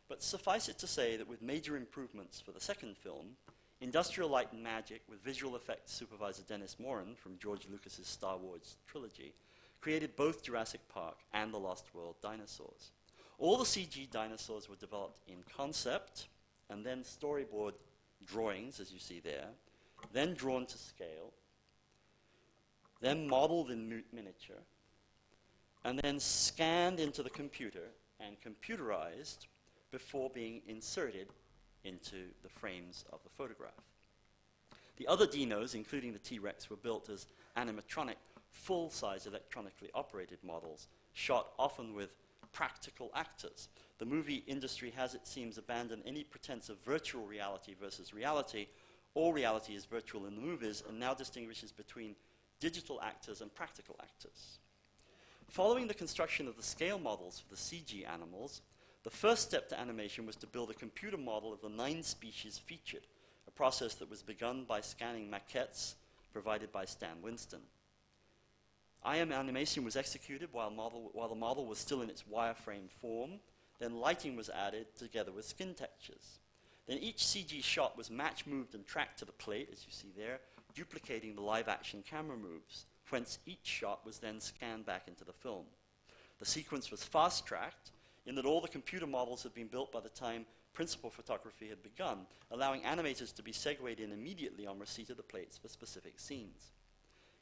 [SPEAKER 2] But suffice it to say that with major improvements for the second film, Industrial Light and Magic, with visual effects supervisor Dennis Moran from George Lucas's Star Wars trilogy, created both Jurassic Park and the Lost World dinosaurs. All the CG dinosaurs were developed in concept, and then storyboard drawings, as you see there, then drawn to scale, then modeled in miniature, and then scanned into the computer and computerized before being inserted into the frames of the photograph. The other dinos, including the T-Rex, were built as animatronic, full-size electronically operated models, shot often with practical actors. The movie industry has, it seems, abandoned any pretense of virtual reality versus reality. All reality is virtual in the movies, and now distinguishes between digital actors and practical actors. Following the construction of the scale models for the CG animals, the first step to animation was to build a computer model of the 9 species featured, a process that was begun by scanning maquettes provided by Stan Winston. IM animation was executed while the model was still in its wireframe form. Then lighting was added together with skin textures. Then each CG shot was match moved and tracked to the plate, as you see there, duplicating the live-action camera moves, whence each shot was then scanned back into the film. The sequence was fast-tracked in that all the computer models had been built by the time principal photography had begun, allowing animators to be segued in immediately on receipt of the plates for specific scenes.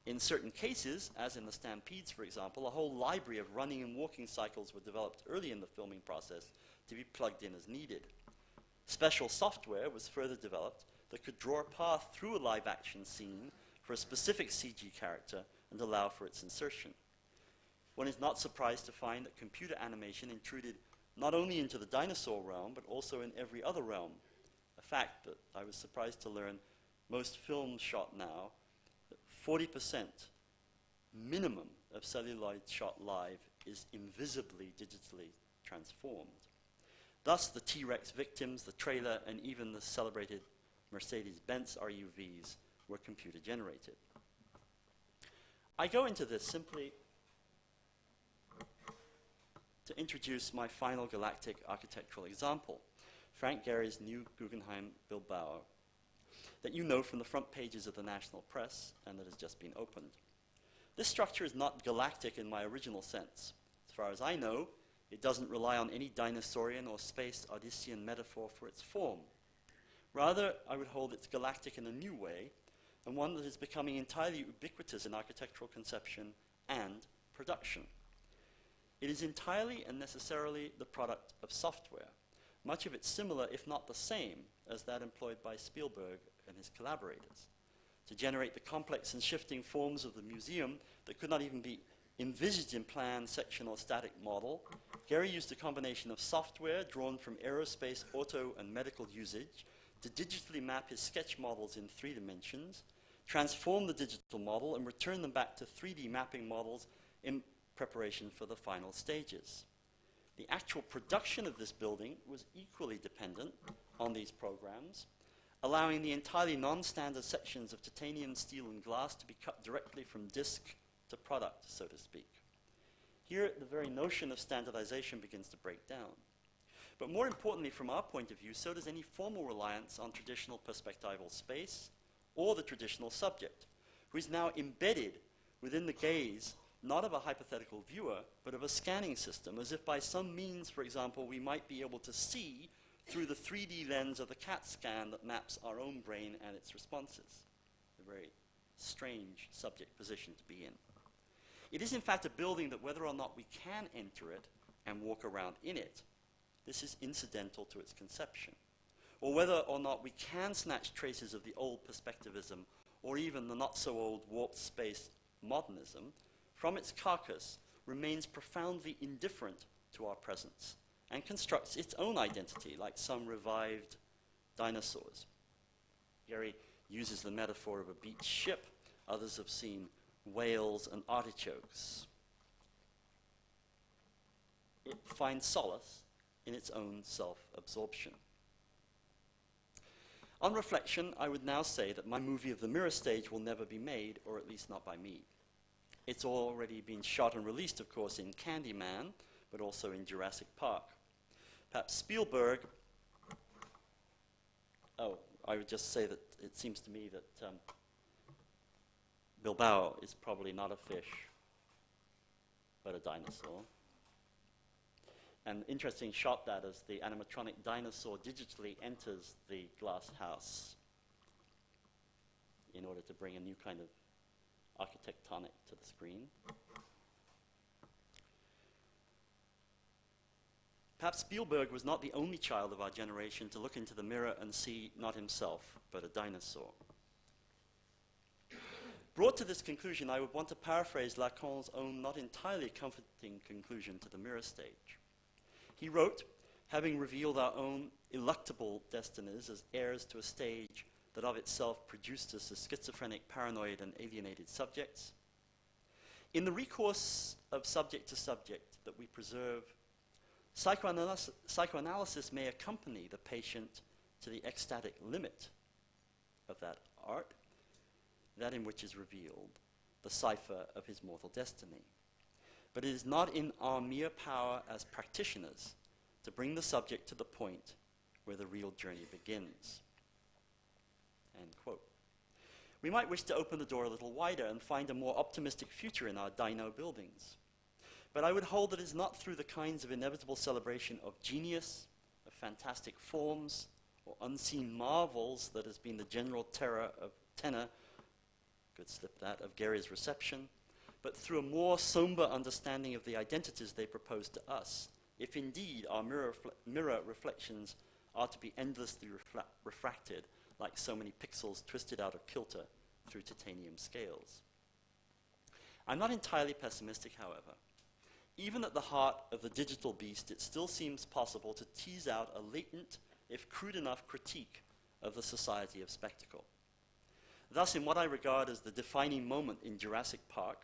[SPEAKER 2] In certain cases, as in the Stampedes, for example, a whole library of running and walking cycles were developed early in the filming process to be plugged in as needed. Special software was further developed that could draw a path through a live-action scene for a specific CG character and allow for its insertion. One is not surprised to find that computer animation intruded not only into the dinosaur realm, but also in every other realm. A fact that I was surprised to learn most films shot now, that 40% minimum of celluloid shot live is invisibly digitally transformed. Thus, the T-Rex victims, the trailer, and even the celebrated Mercedes-Benz RUVs were computer generated. I go into this simply to introduce my final galactic architectural example, Frank Gehry's new Guggenheim Bilbao, that you know from the front pages of the national press and that has just been opened. This structure is not galactic in my original sense. As far as I know, it doesn't rely on any dinosaurian or space Odyssean metaphor for its form. Rather, I would hold it's galactic in a new way, and one that is becoming entirely ubiquitous in architectural conception and production. It is entirely and necessarily the product of software, much of it similar, if not the same, as that employed by Spielberg and his collaborators. To generate the complex and shifting forms of the museum that could not even be envisaged in plan, section, or static model, Gehry used a combination of software drawn from aerospace, auto, and medical usage to digitally map his sketch models in 3 dimensions, transform the digital model, and return them back to 3D mapping models in preparation for the final stages. The actual production of this building was equally dependent on these programs, allowing the entirely non-standard sections of titanium, steel, and glass to be cut directly from disc to product, so to speak. Here, the very notion of standardization begins to break down. But more importantly, from our point of view, so does any formal reliance on traditional perspectival space or the traditional subject, who is now embedded within the gaze not of a hypothetical viewer, but of a scanning system, as if by some means, for example, we might be able to see through the 3D lens of the CAT scan that maps our own brain and its responses. A very strange subject position to be in. It is in fact a building that whether or not we can enter it and walk around in it, this is incidental to its conception. Or whether or not we can snatch traces of the old perspectivism or even the not-so-old warped space modernism, from its carcass remains profoundly indifferent to our presence and constructs its own identity like some revived dinosaurs. Gary uses the metaphor of a beached ship. Others have seen whales and artichokes. It finds solace in its own self-absorption. On reflection, I would now say that my movie of the mirror stage will never be made, or at least not by me. It's already been shot and released, of course, in Candyman, but also in Jurassic Park. Perhaps Spielberg, I would just say that it seems to me that Bilbao is probably not a fish, but a dinosaur. An interesting shot that as the animatronic dinosaur digitally enters the glass house in order to bring a new kind of architectonic to the screen. Perhaps Spielberg was not the only child of our generation to look into the mirror and see not himself, but a dinosaur. Brought to this conclusion, I would want to paraphrase Lacan's own not entirely comforting conclusion to the mirror stage. He wrote, having revealed our own eluctable destinies as heirs to a stage that of itself produced us as schizophrenic, paranoid, and alienated subjects, in the recourse of subject to subject that we preserve, psychoanalysis may accompany the patient to the ecstatic limit of that art, that in which is revealed the cipher of his mortal destiny. But it is not in our mere power as practitioners to bring the subject to the point where the real journey begins. End quote. We might wish to open the door a little wider and find a more optimistic future in our dino buildings. But I would hold that it is not through the kinds of inevitable celebration of genius, of fantastic forms, or unseen marvels that has been the general tenor, good slip that, of Gary's reception, but through a more somber understanding of the identities they propose to us, if indeed our mirror reflections are to be endlessly refracted like so many pixels twisted out of kilter through titanium scales. I'm not entirely pessimistic, however. Even at the heart of the digital beast, it still seems possible to tease out a latent, if crude enough, critique of the society of spectacle. Thus, in what I regard as the defining moment in Jurassic Park,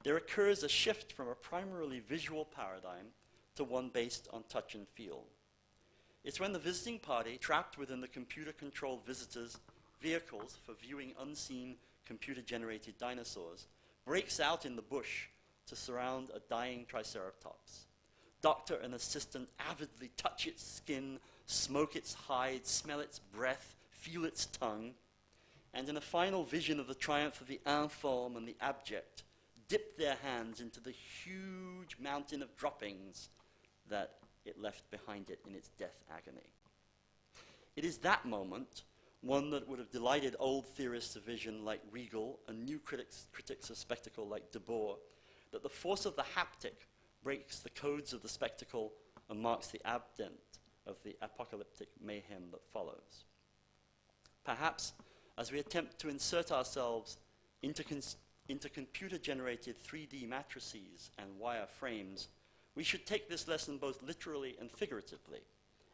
[SPEAKER 2] there occurs a shift from a primarily visual paradigm to one based on touch and feel. It's when the visiting party, trapped within the computer-controlled visitors' vehicles for viewing unseen computer-generated dinosaurs, breaks out in the bush to surround a dying triceratops. Doctor and assistant avidly touch its skin, smoke its hide, smell its breath, feel its tongue, and in a final vision of the triumph of the informe and the abject, dip their hands into the huge mountain of droppings that it left behind it in its death agony. It is that moment, one that would have delighted old theorists of vision like Riegel and new critics of spectacle like De Boer, that the force of the haptic breaks the codes of the spectacle and marks the advent of the apocalyptic mayhem that follows. Perhaps, as we attempt to insert ourselves into computer-generated 3D matrices and wire frames, we should take this lesson both literally and figuratively.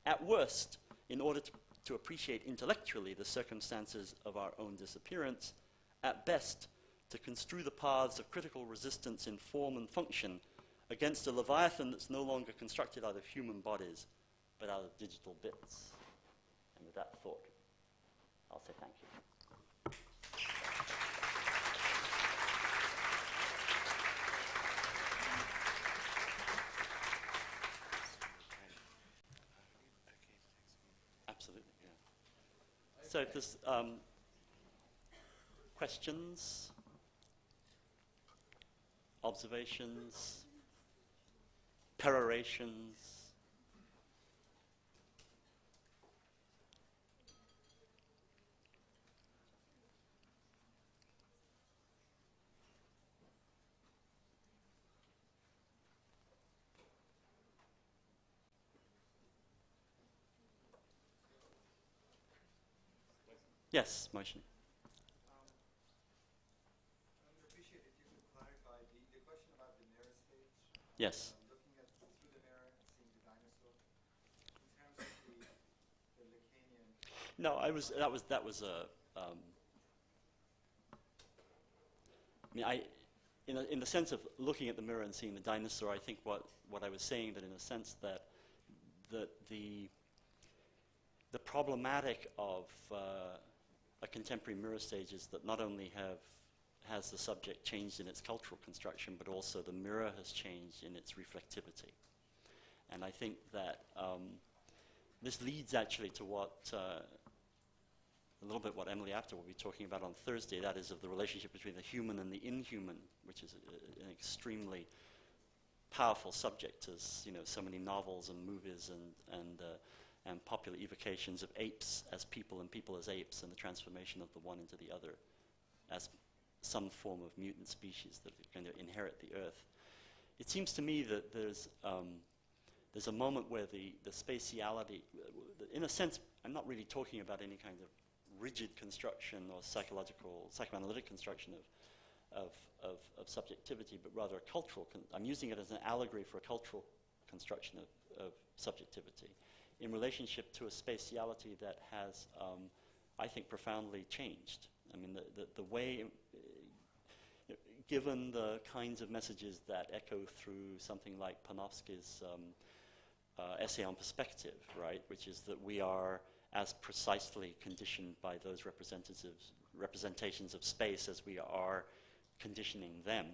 [SPEAKER 2] At worst, in order to appreciate intellectually the circumstances of our own disappearance, at best, to construe the paths of critical resistance in form and function against a leviathan that's no longer constructed out of human bodies, but out of digital bits. And with that thought, I'll say thank you. Absolutely, yeah. So if there's questions, observations, perorations. Yes, motion. Yes.
[SPEAKER 3] Looking at through the mirror and seeing the dinosaur. In terms of the Lacanian.
[SPEAKER 2] No, that was a. I mean, in the sense of looking at the mirror and seeing the dinosaur, I think what I was saying, that in a sense that the problematic of a contemporary mirror stage is that not only has the subject changed in its cultural construction, but also the mirror has changed in its reflectivity. And I think that this leads actually to a little bit what Emily Apter will be talking about on Thursday, that is of the relationship between the human and the inhuman, which is an extremely powerful subject, as so many novels and movies and popular evocations of apes as people and people as apes, and the transformation of the one into the other as some form of mutant species that are going to inherit the earth. It seems to me that there's a moment where the spatiality, in a sense, I'm not really talking about any kind of rigid construction or psychoanalytic construction of subjectivity, but rather a cultural, I'm using it as an allegory for a cultural construction of subjectivity in relationship to a spatiality that has, I think, profoundly changed. I mean, the way, given the kinds of messages that echo through something like Panofsky's essay on perspective, right, which is that we are as precisely conditioned by those representations of space as we are conditioning them,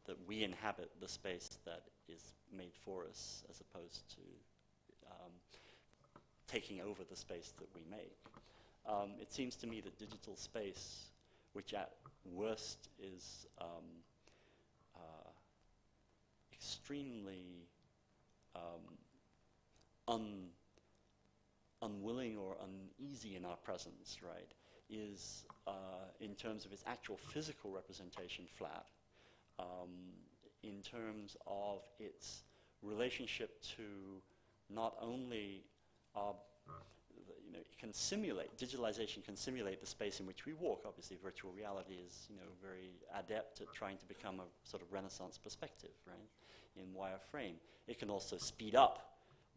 [SPEAKER 2] that we inhabit the space that is made for us as opposed to taking over the space that we make. It seems to me that digital space, which at worst is extremely unwilling or uneasy in our presence, right, is in terms of its actual physical representation flat, in terms of its relationship to not only digitalization can simulate the space in which we walk. Obviously, virtual reality is very adept at trying to become a sort of Renaissance perspective, right, in wireframe. It can also speed up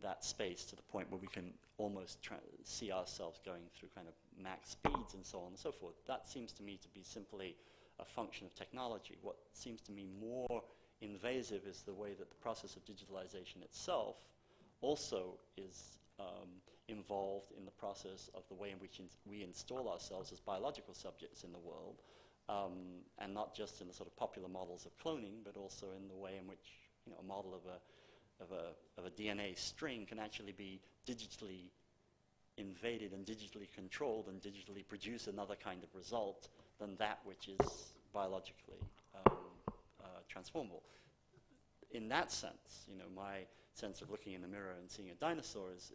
[SPEAKER 2] that space to the point where we can almost see ourselves going through kind of max speeds and so on and so forth. That seems to me to be simply a function of technology. What seems to me more invasive is the way that the process of digitalization itself also is involved in the process of the way in which we install ourselves as biological subjects in the world, and not just in the sort of popular models of cloning, but also in the way in which a model of a DNA string can actually be digitally invaded and digitally controlled and digitally produce another kind of result than that which is biologically transformable. In that sense, my sense of looking in the mirror and seeing a dinosaur is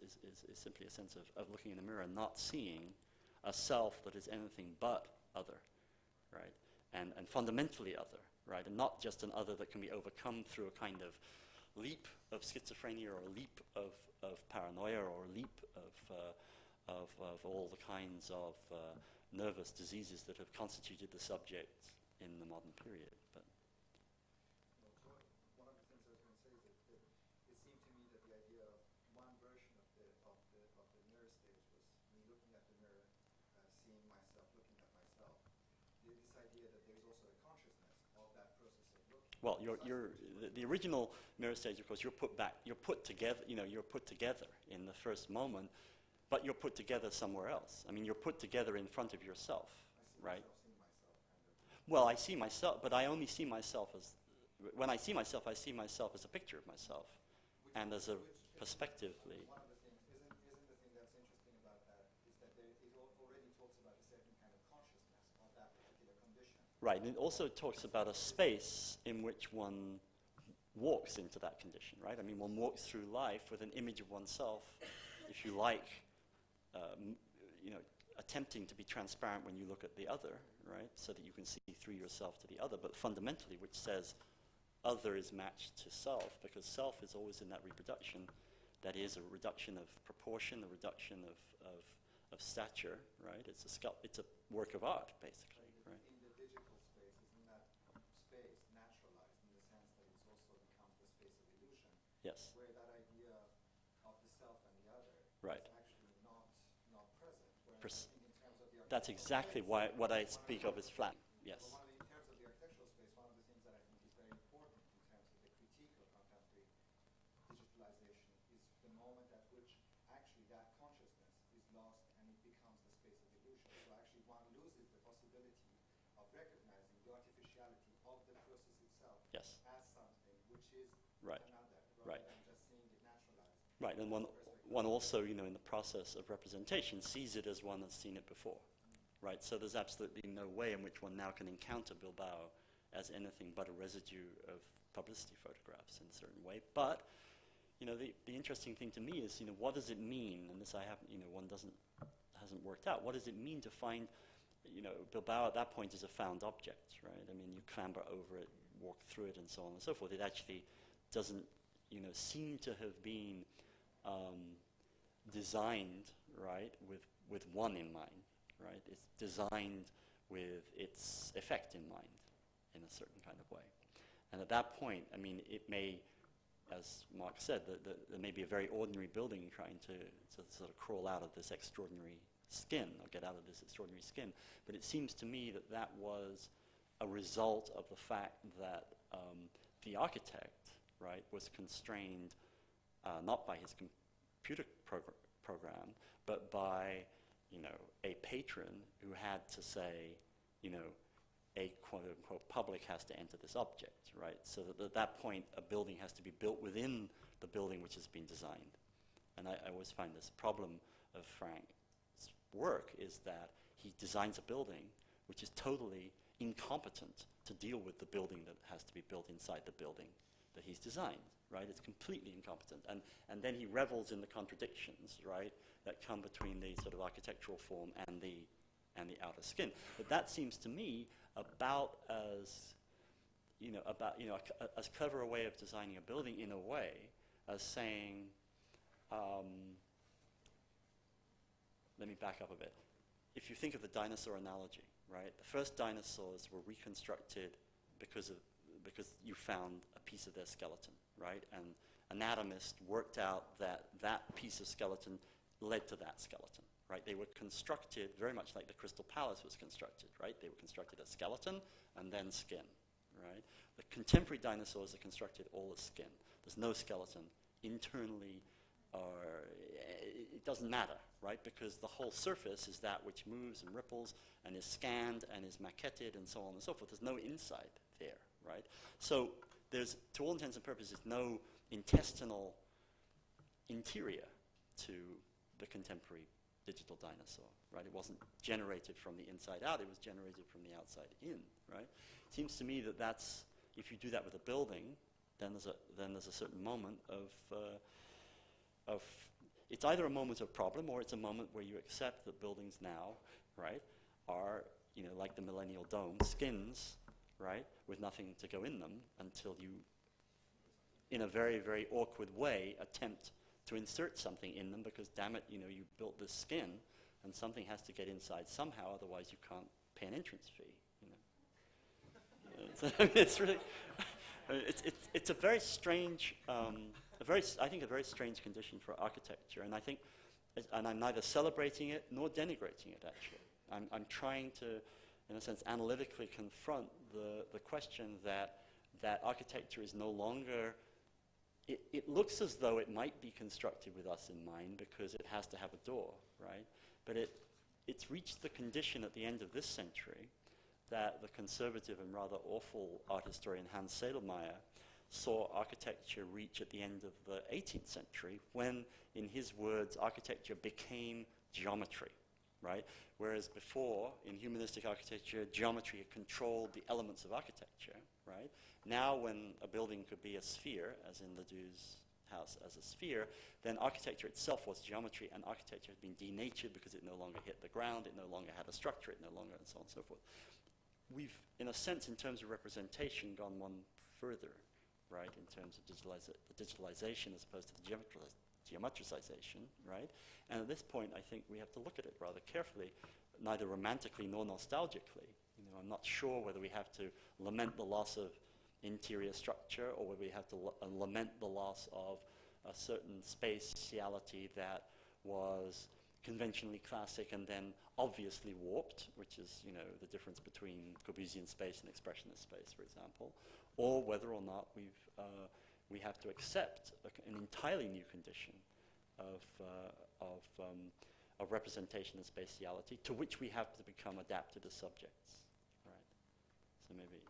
[SPEAKER 2] simply a sense of looking in the mirror and not seeing a self that is anything but other, right? And fundamentally other, right? And not just an other that can be overcome through a kind of leap of schizophrenia or a leap of paranoia or a leap of all the kinds of nervous diseases that have constituted the subject in the modern period. But
[SPEAKER 3] One of the things I was going to say is that it seemed to me that the idea of one version of the mirror stage was me looking at the mirror, seeing myself, looking at myself. This idea that there's also a consciousness of that process of looking.
[SPEAKER 2] well, the original mirror stage, of course, you're put together. You're put together in the first moment, but you're put together somewhere else. I mean, you're put together in front of yourself, right? Well, I see myself, but I only see myself as, when I see myself as a picture of myself, and as a perspectively.
[SPEAKER 3] One of the things, isn't the thing that's interesting about that is that it already talks about a certain kind of consciousness of that particular condition.
[SPEAKER 2] Right, and it also talks about a space in which one walks into that condition, right? I mean, one walks through life with an image of oneself, if you like, attempting to be transparent when you look at the other, right? So that you can see through yourself to the other, but fundamentally which says other is matched to self, because self is always in that reproduction. That is a reduction of proportion, a reduction of stature, right? It's a work of art, basically, right?
[SPEAKER 3] In the digital space, isn't that space naturalized in the sense that it's also becomes the space
[SPEAKER 2] Right.
[SPEAKER 3] is actually not present.
[SPEAKER 2] Pres-
[SPEAKER 3] Whereas I think in terms of the
[SPEAKER 2] That's
[SPEAKER 3] architectural
[SPEAKER 2] exactly
[SPEAKER 3] space,
[SPEAKER 2] what I speak of as flat. Yes.
[SPEAKER 3] but in terms of the architectural space, one of the things that I think is very important in terms of the critique of contemporary digitalization is the moment at which actually that consciousness is lost and it becomes the space of illusion. So actually one loses the possibility of recognizing the artificiality of the process itself
[SPEAKER 2] Yes.
[SPEAKER 3] as something which is
[SPEAKER 2] Right.
[SPEAKER 3] another,
[SPEAKER 2] Right.
[SPEAKER 3] rather than just seeing it naturalized.
[SPEAKER 2] Right, and one also, in the process of representation, sees it as one has seen it before, right? So there's absolutely no way in which one now can encounter Bilbao as anything but a residue of publicity photographs in a certain way. But, the interesting thing to me is, what does it mean? And this hasn't worked out. What does it mean to find, Bilbao at that point is a found object, right? I mean, you clamber over it, walk through it, and so on and so forth. It actually doesn't, seem to have been designed, right, with one in mind, right? It's designed with its effect in mind in a certain kind of way. And at that point, I mean, it may, as Mark said, there may be a very ordinary building trying to sort of crawl out of this extraordinary skin, or get out of this extraordinary skin. But it seems to me that was a result of the fact that the architect, right, was constrained not by his computer program, but by, a patron who had to say, a quote-unquote public has to enter this object, right? So that at that point, a building has to be built within the building which has been designed. And I always find this problem of Frank's work is that he designs a building which is totally incompetent to deal with the building that has to be built inside the building that he's designed, right? It's completely incompetent. And then he revels in the contradictions, right, that come between the sort of architectural form and the outer skin. But that seems to me about as, as clever a way of designing a building in a way as saying, let me back up a bit. If you think of the dinosaur analogy, right, the first dinosaurs were reconstructed because you found a piece of their skeleton, right? And anatomists worked out that piece of skeleton led to that skeleton, right? They were constructed very much like the Crystal Palace was constructed, right? They were constructed as skeleton and then skin, right? The contemporary dinosaurs are constructed all as skin. There's no skeleton internally, or it doesn't matter, right? Because the whole surface is that which moves and ripples and is scanned and is maquetted and so on and so forth. There's no inside there, right? So there's, to all intents and purposes, no intestinal interior to the contemporary digital dinosaur, right? It wasn't generated from the inside out, it was generated from the outside in, right? It seems to me that that's, if you do that with a building, then there's a certain moment of it's either a moment of problem or it's a moment where you accept that buildings now, right, are, like the Millennial Dome, skins, right, with nothing to go in them until you, in a very, very awkward way, attempt to insert something in them because, damn it, you built this skin and something has to get inside somehow, otherwise you can't pay an entrance fee, It's really, it's a very strange, I think a very strange condition for architecture, and I think, and I'm neither celebrating it nor denigrating it, actually. I'm trying to, in a sense, analytically confront the question that architecture is no longer, it looks as though it might be constructed with us in mind because it has to have a door, right? But it's reached the condition at the end of this century that the conservative and rather awful art historian Hans Selmayr saw architecture reach at the end of the 18th century when, in his words, architecture became geometry, right? Whereas before, in humanistic architecture, geometry controlled the elements of architecture, right? Now when a building could be a sphere, as in Ledoux's house as a sphere, then architecture itself was geometry, and architecture had been denatured because it no longer hit the ground, it no longer had a structure, it no longer, and so on and so forth. We've, in a sense, in terms of representation, gone one further, right, in terms of digitalization as opposed to the geometricization, right? And at this point, I think we have to look at it rather carefully, neither romantically nor nostalgically. I'm not sure whether we have to lament the loss of interior structure or whether we have to lament the loss of a certain spatiality that was conventionally classic and then obviously warped, which is, you know, the difference between Corbusian space and expressionist space, for example, or whether or not we have to accept an entirely new condition of representation and spatiality, to which we have to become adapted as subjects, right? So maybe.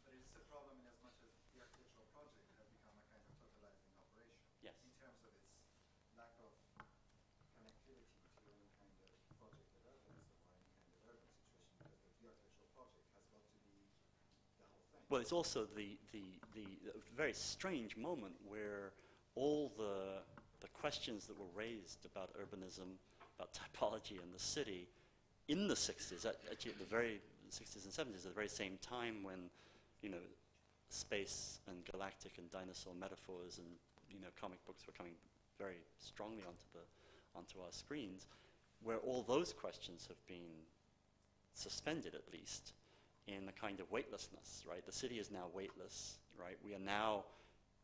[SPEAKER 3] But it's a problem in as much as the architectural project has become a kind of totalizing operation.
[SPEAKER 2] Yes.
[SPEAKER 3] In terms of its lack of connectivity to any kind of project of urbanism or any kind of urban situation, because the architectural project has got to be the whole thing.
[SPEAKER 2] Well, it's also the very strange moment where all the questions that were raised about urbanism, about typology in the city, in the 60s, actually at the very 60s and 70s, at the very same time when, you know, space and galactic and dinosaur metaphors and, you know, comic books were coming very strongly onto our screens, where all those questions have been suspended, at least, in a kind of weightlessness, right? The city is now weightless, right? We are now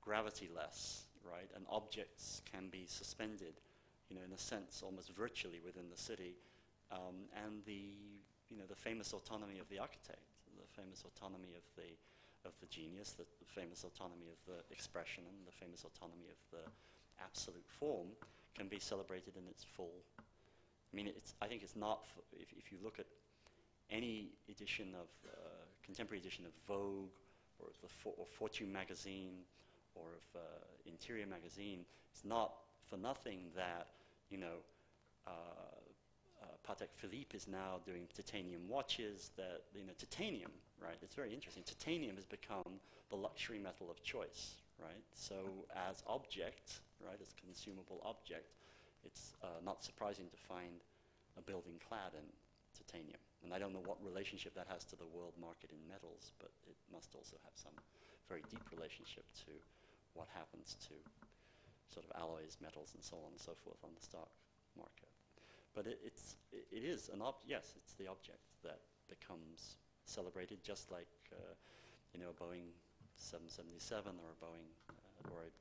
[SPEAKER 2] gravity-less, right? And objects can be suspended, you know, in a sense, almost virtually within the city. And you know, the famous autonomy of the architect, the famous autonomy of the genius, the famous autonomy of the expression, and the famous autonomy of the absolute form can be celebrated in its full. I mean, I think it's not, if you look at any edition of, contemporary edition of Vogue, or of Fortune magazine, or of Interior magazine, it's not for nothing that, you know, Patek Philippe is now doing titanium watches that, you know, titanium, right? It's very interesting. Titanium has become the luxury metal of choice, right? So as object, right, as consumable object, it's not surprising to find a building clad in titanium. And I don't know what relationship that has to the world market in metals, but it must also have some very deep relationship to what happens to sort of alloys, metals, and so on and so forth on the stock market. But it is an yes, it's the object that becomes celebrated, just like you know, a Boeing 777 or a Boeing or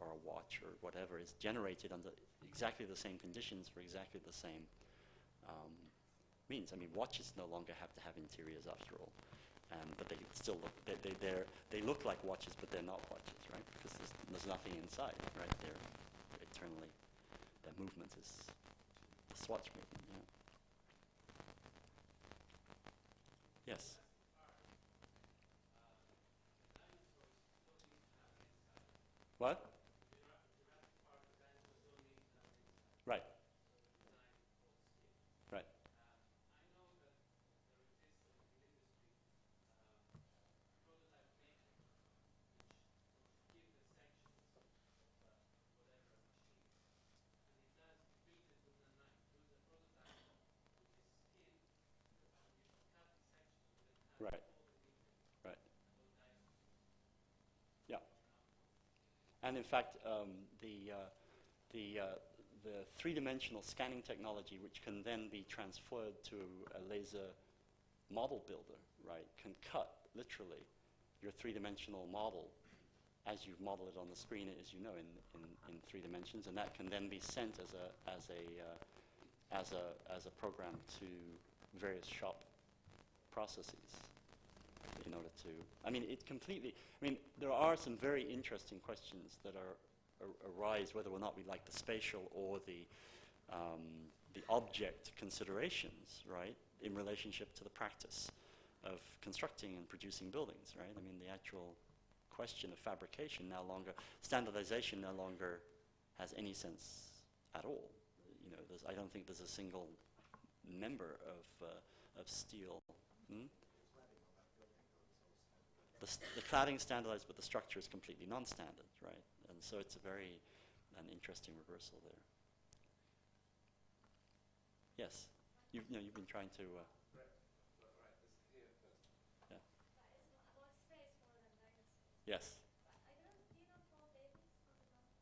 [SPEAKER 2] a watch or whatever is generated under exactly the same conditions for exactly the same means. I mean, watches no longer have to have interiors after all, but they still look they look like watches, but they're not watches, right? Because there's nothing inside, right? They're eternally, their movement is the swatch movement. Yeah. Yes. What? Right. Right. Right. Right. Yeah. And in fact, the three-dimensional scanning technology, which can then be transferred to a laser model builder, right, can cut literally your three-dimensional model as you model it on the screen, as you know, in 3 dimensions, and that can then be sent as a program to various shop processes in order to. I mean, there are some very interesting questions that arise whether or not we like the spatial or the object considerations, right, in relationship to the practice of constructing and producing buildings, right? I mean, the actual question of fabrication standardization no longer has any sense at all. You know, I don't think there's a single member of steel. The cladding standardized, but the structure is completely non-standard, right? And so it's an interesting reversal there. Yes, you've been trying to.
[SPEAKER 1] Right. This here first.
[SPEAKER 2] Yeah.
[SPEAKER 4] About space more than dinosaurs.
[SPEAKER 2] Yes.
[SPEAKER 4] I don't. Do you know tall babies on the mountain?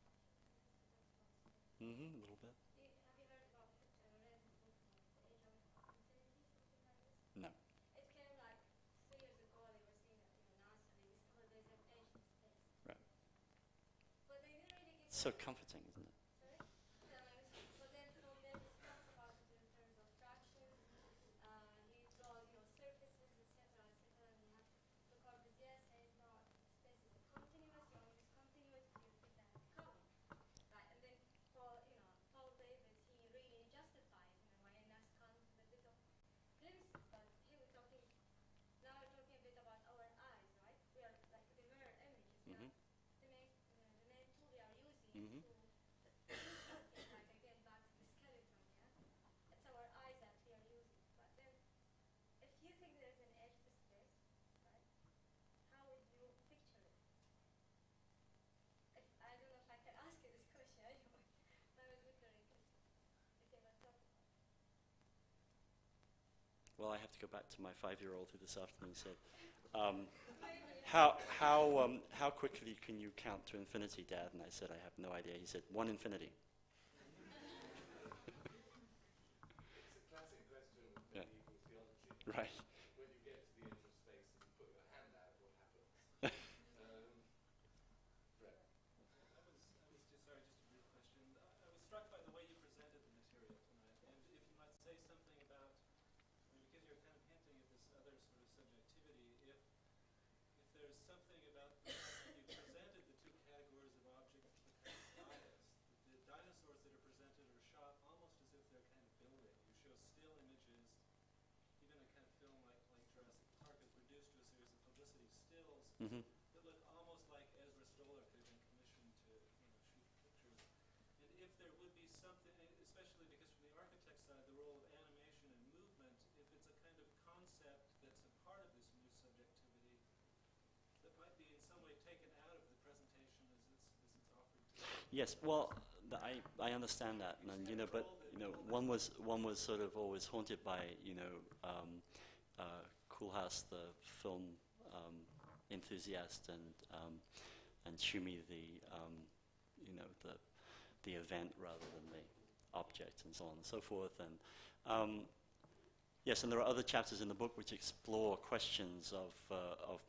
[SPEAKER 2] Mm-hmm. A little bit.
[SPEAKER 4] Have you heard about read the book The Age of Infinity, something like this?
[SPEAKER 2] No.
[SPEAKER 4] It came like 3 years ago. They were seeing that NASA. They discovered there's an age of space.
[SPEAKER 2] Right.
[SPEAKER 4] But they didn't really give.
[SPEAKER 2] so comforting, isn't it?
[SPEAKER 4] Sorry? But then from there he talks about it in terms of fractions. He draws, surfaces, etc., etc. And you have the Corbusier says, no, space is continuous. You only use continuity to fit that column, right? And then Paul Davies, he really justifies, why NS comes with a bit of glimpses. But here we're talking a bit about our eyes, right? We are like the mirror image is not the main tool we are using to like again back to the skeleton, yeah? It's our eyes that we are using. But then if you think there's an edge to space, right? How would you picture it? I don't know if I can ask you this question anyway. I was wondering if they were talking about it.
[SPEAKER 2] Well, I have to go back to my 5-year-old who this afternoon said,
[SPEAKER 4] Maybe,
[SPEAKER 2] how quickly can you count to infinity, Dad? And I said, I have no idea. He said, 1 infinity.
[SPEAKER 1] It's a classic question in
[SPEAKER 2] Yeah.
[SPEAKER 1] medieval theology.
[SPEAKER 2] Right.
[SPEAKER 1] When you get to the edge of space and you put your hand out, what happens? Brett.
[SPEAKER 5] I was just sorry, just a brief question. I was struck by the way you presented the material tonight, and if you might say something about, because you're kind of hinting at this other sort of subjectivity, if there's something about the fact that you presented the two categories of objects that are kind of biased. The dinosaurs that are presented are shot almost as if they're kind of building. You show still images, even a kind of film like Jurassic Park is reduced to a series of publicity stills that look almost like Ezra Stoller could have been commissioned to shoot pictures. And if there would be something, especially because from the architect side, the role of animation and movement, if it's a kind of concept that's a part of this new subjectivity that might be in some way taken out of the presentation as it's offered to us.
[SPEAKER 2] Yes, well, I understand that, and but one was sort of always haunted by Koolhaas, the film enthusiast, and Schumi, the event rather than the object, and so on and so forth. And yes, and there are other chapters in the book which explore questions of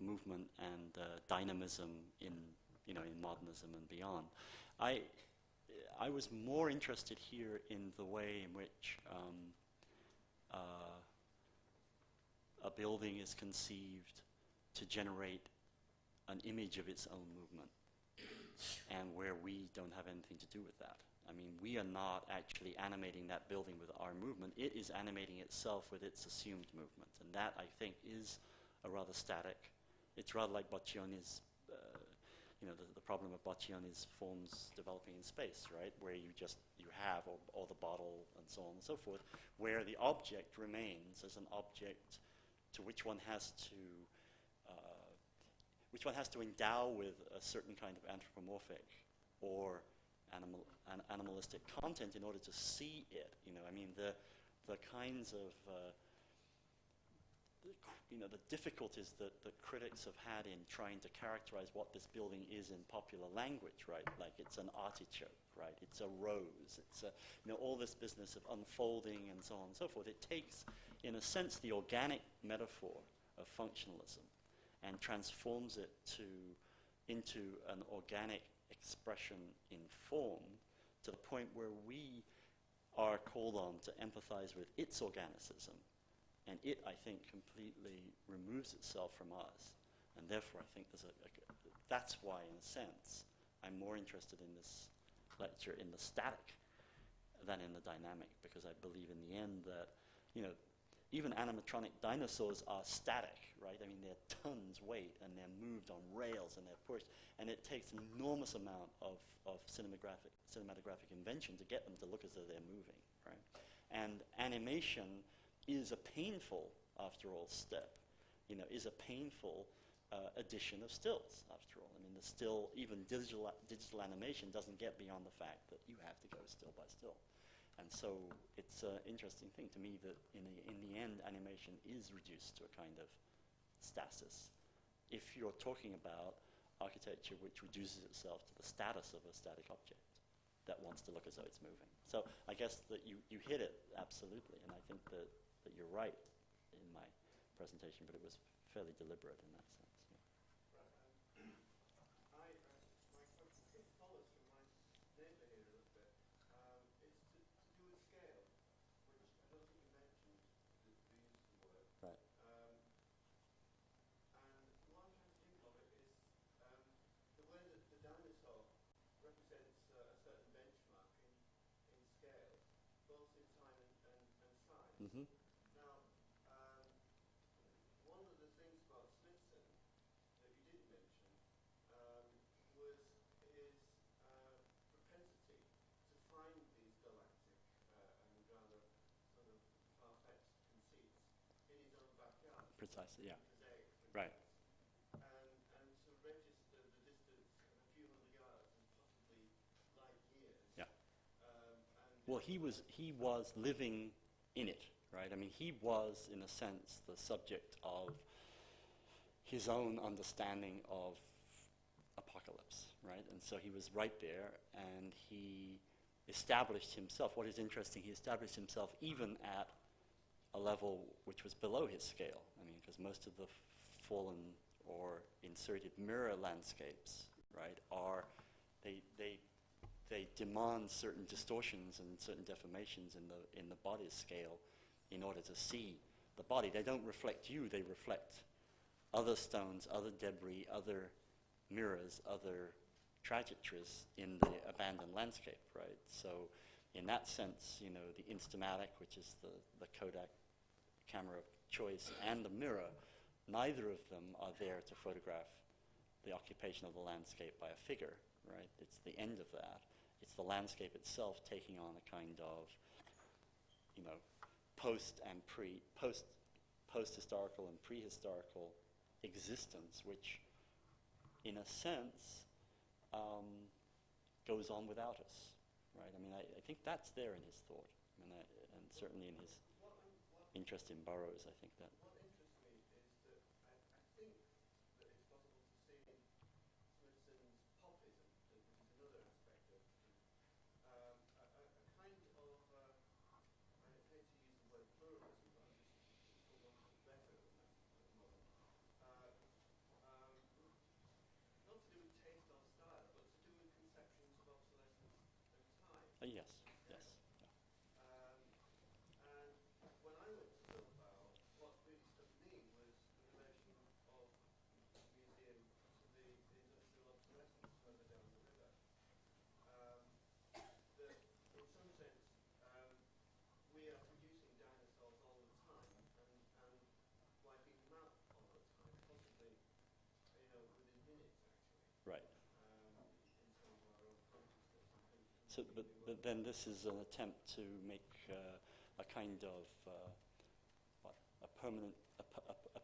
[SPEAKER 2] movement and dynamism in modernism and beyond. I was more interested here in the way in which a building is conceived to generate an image of its own movement, and where we don't have anything to do with that. I mean, we are not actually animating that building with our movement. It is animating itself with its assumed movement, and that, I think, is a rather static. It's rather like Boccioni's, the problem of Boccioni's forms developing in space, right? Where you have, or the bottle, and so on and so forth, where the object remains as an object to which one has to endow with a certain kind of anthropomorphic or animalistic content in order to see it. I mean, the kinds of the difficulties that critics have had in trying to characterize what this building is in popular language, right? Like it's an artichoke, right? It's a rose. It's all this business of unfolding and so on and so forth. It takes, in a sense, the organic metaphor of functionalism and transforms it into an organic expression in form, to the point where we are called on to empathize with its organicism. And it, I think, completely removes itself from us. And therefore, I think that's why, in a sense, I'm more interested in this lecture in the static than in the dynamic, because I believe in the end that, even animatronic dinosaurs are static, right? I mean, they're tons weight, and they're moved on rails, and they're pushed, and it takes an enormous amount of cinematographic invention to get them to look as though they're moving, right? And animation is a painful, after all, step, is a painful addition of stills, after all. I mean, the still, even digital animation doesn't get beyond the fact that you have to go still by still. And so it's an interesting thing to me that in the end, animation is reduced to a kind of stasis. If you're talking about architecture which reduces itself to the status of a static object that wants to look as though it's moving. So I guess that you hit it absolutely, and I think that you're right in my presentation, but it was fairly deliberate in that sense. Yeah.
[SPEAKER 3] My question follows from my
[SPEAKER 2] Mm-hmm.
[SPEAKER 3] Now, one of the things about Smithson that you didn't mention was his propensity to find these galactic and rather sort of far-fetched conceits in his own backyard.
[SPEAKER 2] Precisely, yeah.
[SPEAKER 3] Mosaic, for
[SPEAKER 2] Right.
[SPEAKER 3] instance. And to register the distance of a few hundred yards and possibly light years.
[SPEAKER 2] Yeah.
[SPEAKER 3] And
[SPEAKER 2] Well, he was living in it, right? I mean, he was, in a sense, the subject of his own understanding of apocalypse, right? And so he was right there, and he established himself. What is interesting, he established himself even at a level which was below his scale. I mean, because most of the fallen or inserted mirror landscapes, right, they demand certain distortions and certain deformations in the body's scale in order to see the body. They don't reflect you, they reflect other stones, other debris, other mirrors, other trajectories in the abandoned landscape, right? So in that sense, you know, the Instamatic, which is the Kodak camera of choice, and the mirror, neither of them are there to photograph the occupation of the landscape by a figure, right? It's the end of that. It's the landscape itself taking on a kind of, you know, post-historical and prehistorical existence, which, in a sense, goes on without us, right? I mean, I think that's there in his thought, I mean, and certainly in his interest in burrows. I think that.
[SPEAKER 3] what interests me is that I think that it's possible to see in Smithson's popism, which is another aspect of a kind of, I hate to use the word pluralism, but I'm just for want of better than that at the moment. Not to do with taste or style, but to do with conceptions of obsolescence and time.
[SPEAKER 2] Yes, yes. Yeah.
[SPEAKER 3] And when I went to Bilbao, what really struck me was the relation of the museum to the industrial obsolescence further down the river. That in some sense, we are producing dinosaurs all the time and wiping them out all the time, possibly, you know, within minutes actually.
[SPEAKER 2] Right.
[SPEAKER 3] In terms of our own consciousness.
[SPEAKER 2] So, but then this is an attempt to make a kind of a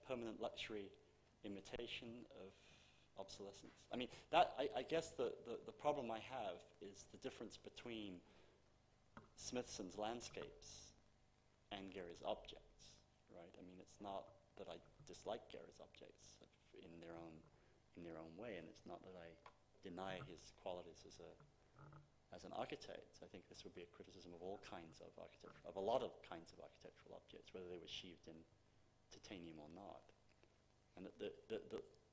[SPEAKER 2] permanent luxury imitation of obsolescence. I mean, that I guess the problem I have is the difference between Smithson's landscapes and Gary's objects, right? I mean, it's not that I dislike Gary's objects in their own way, and it's not that I deny his qualities as an architect. I think this would be a criticism of all kinds of architecture, of a lot of kinds of architectural objects, whether they were sheathed in titanium or not. And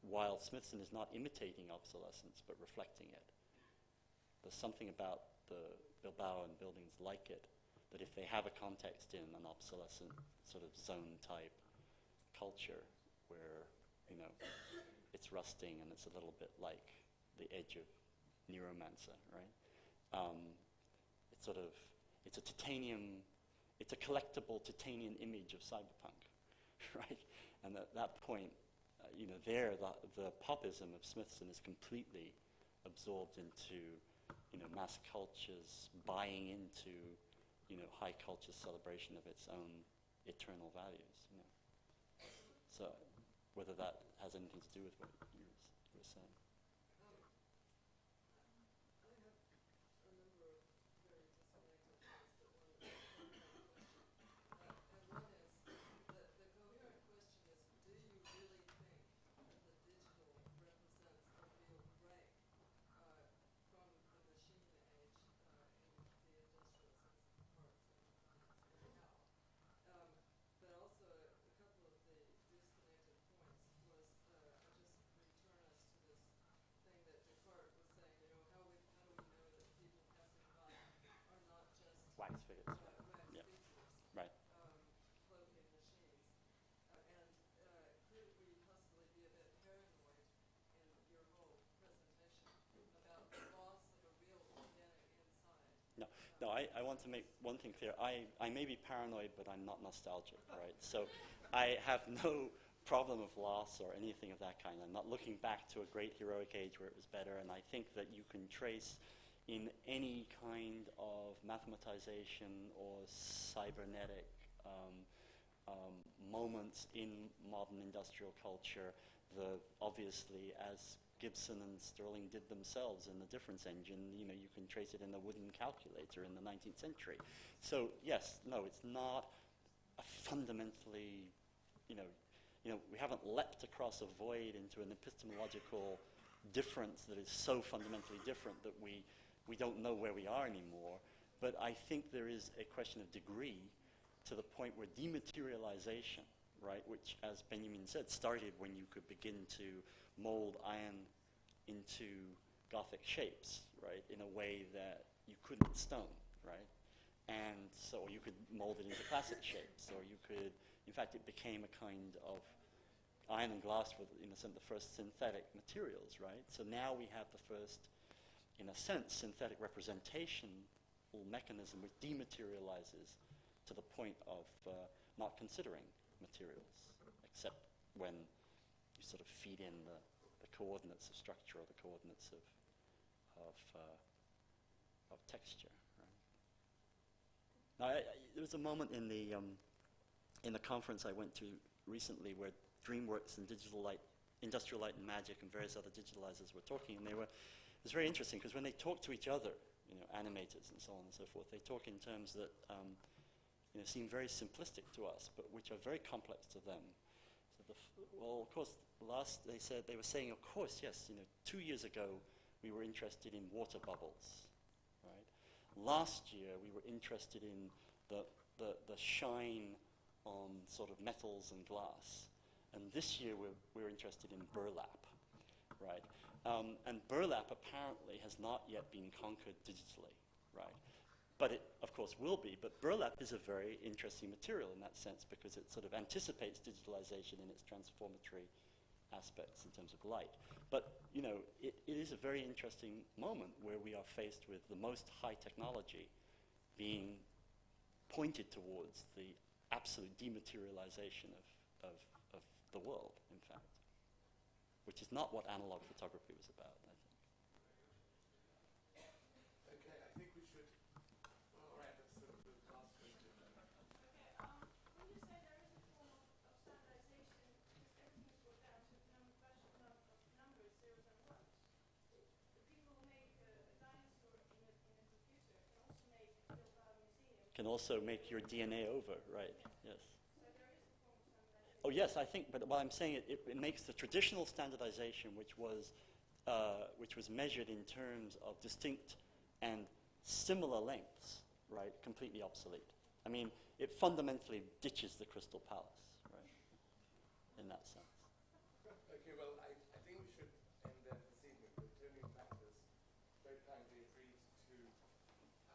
[SPEAKER 2] while Smithson is not imitating obsolescence but reflecting it, there's something about the Bilbao and buildings like it that if they have a context in an obsolescent sort of zone type culture where, you know, it's rusting and it's a little bit like the edge of Neuromancer, right? It's a titanium, it's a collectible titanium image of cyberpunk, right? And at that point, you know, the popism of Smithson is completely absorbed into, you know, mass culture's buying into, you know, high culture's celebration of its own eternal values, you know. So whether that has anything to do with what you were saying. No, I want to make one thing clear. I may be paranoid, but I'm not nostalgic, right? So I have no problem of loss or anything of that kind. I'm not looking back to a great heroic age where it was better, and I think that you can trace in any kind of mathematization or cybernetic moments in modern industrial culture, obviously, as Gibson and Stirling did themselves in the difference engine, you can trace it in the wooden calculator in the 19th century. So yes, no, it's not a fundamentally, we haven't leapt across a void into an epistemological difference that is so fundamentally different that we don't know where we are anymore. But I think there is a question of degree to the point where dematerialization, right, which, as Benjamin said, started when you could begin to mold iron into Gothic shapes, right, in a way that you couldn't stone, right? And so you could mold it into classic shapes, or you could, in fact, it became a kind of iron and glass were, in a sense, the first synthetic materials, right? So now we have the first, in a sense, synthetic representation mechanism which dematerializes to the point of not considering materials, except when you sort of feed in the coordinates of structure or the coordinates of texture. Right? Now, there was a moment in the conference I went to recently where DreamWorks and Industrial Light and Magic and various other digitalizers were talking, and it was very interesting because when they talk to each other, animators and so on and so forth, they talk in terms that seem very simplistic to us, but which are very complex to them. So well, of course, they were saying, of course, yes, 2 years ago we were interested in water bubbles, right? Last year we were interested in the shine on sort of metals and glass, and this year we're interested in burlap, right? And burlap apparently has not yet been conquered digitally, right? But it, of course, will be. But burlap is a very interesting material in that sense because it sort of anticipates digitalization in its transformatory aspects in terms of light. But, it is a very interesting moment where we are faced with the most high technology being pointed towards the absolute dematerialization of the world, in fact, which is not what analog photography was about, I think.
[SPEAKER 1] Okay, I think we should. All right, that's the last question.
[SPEAKER 4] When you say there is a form of standardization, because everything is brought down to the numbers, zeros and ones, the people who make a dinosaur in a computer can also build out a museum.
[SPEAKER 2] Can also make your DNA over, right? Yes.
[SPEAKER 4] So there is a form of standardization.
[SPEAKER 2] Oh yes, I think. But what I'm saying, it makes the traditional standardization, which was measured in terms of distinct and similar lengths, right, completely obsolete. I mean, it fundamentally ditches the Crystal Palace, right, in that sense.
[SPEAKER 1] Okay, well, I think we should end there this evening. But Tony Mathers very kindly agreed to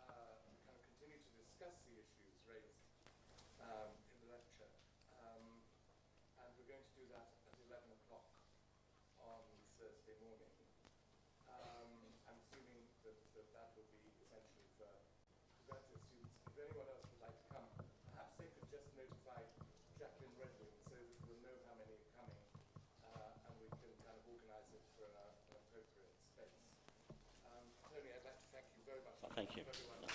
[SPEAKER 1] kind of continue to discuss the issues raised in the lecture. And we're going to do that at 11 o'clock on Thursday morning. I'm assuming that will be essentially for graduate students. If anyone else would like to come, perhaps they could just notify Jacqueline Redwing so that we'll know how many are coming, and we can kind of organize it for an appropriate space. Tony, I'd like to thank you very much.
[SPEAKER 2] Thank you.
[SPEAKER 1] Everyone.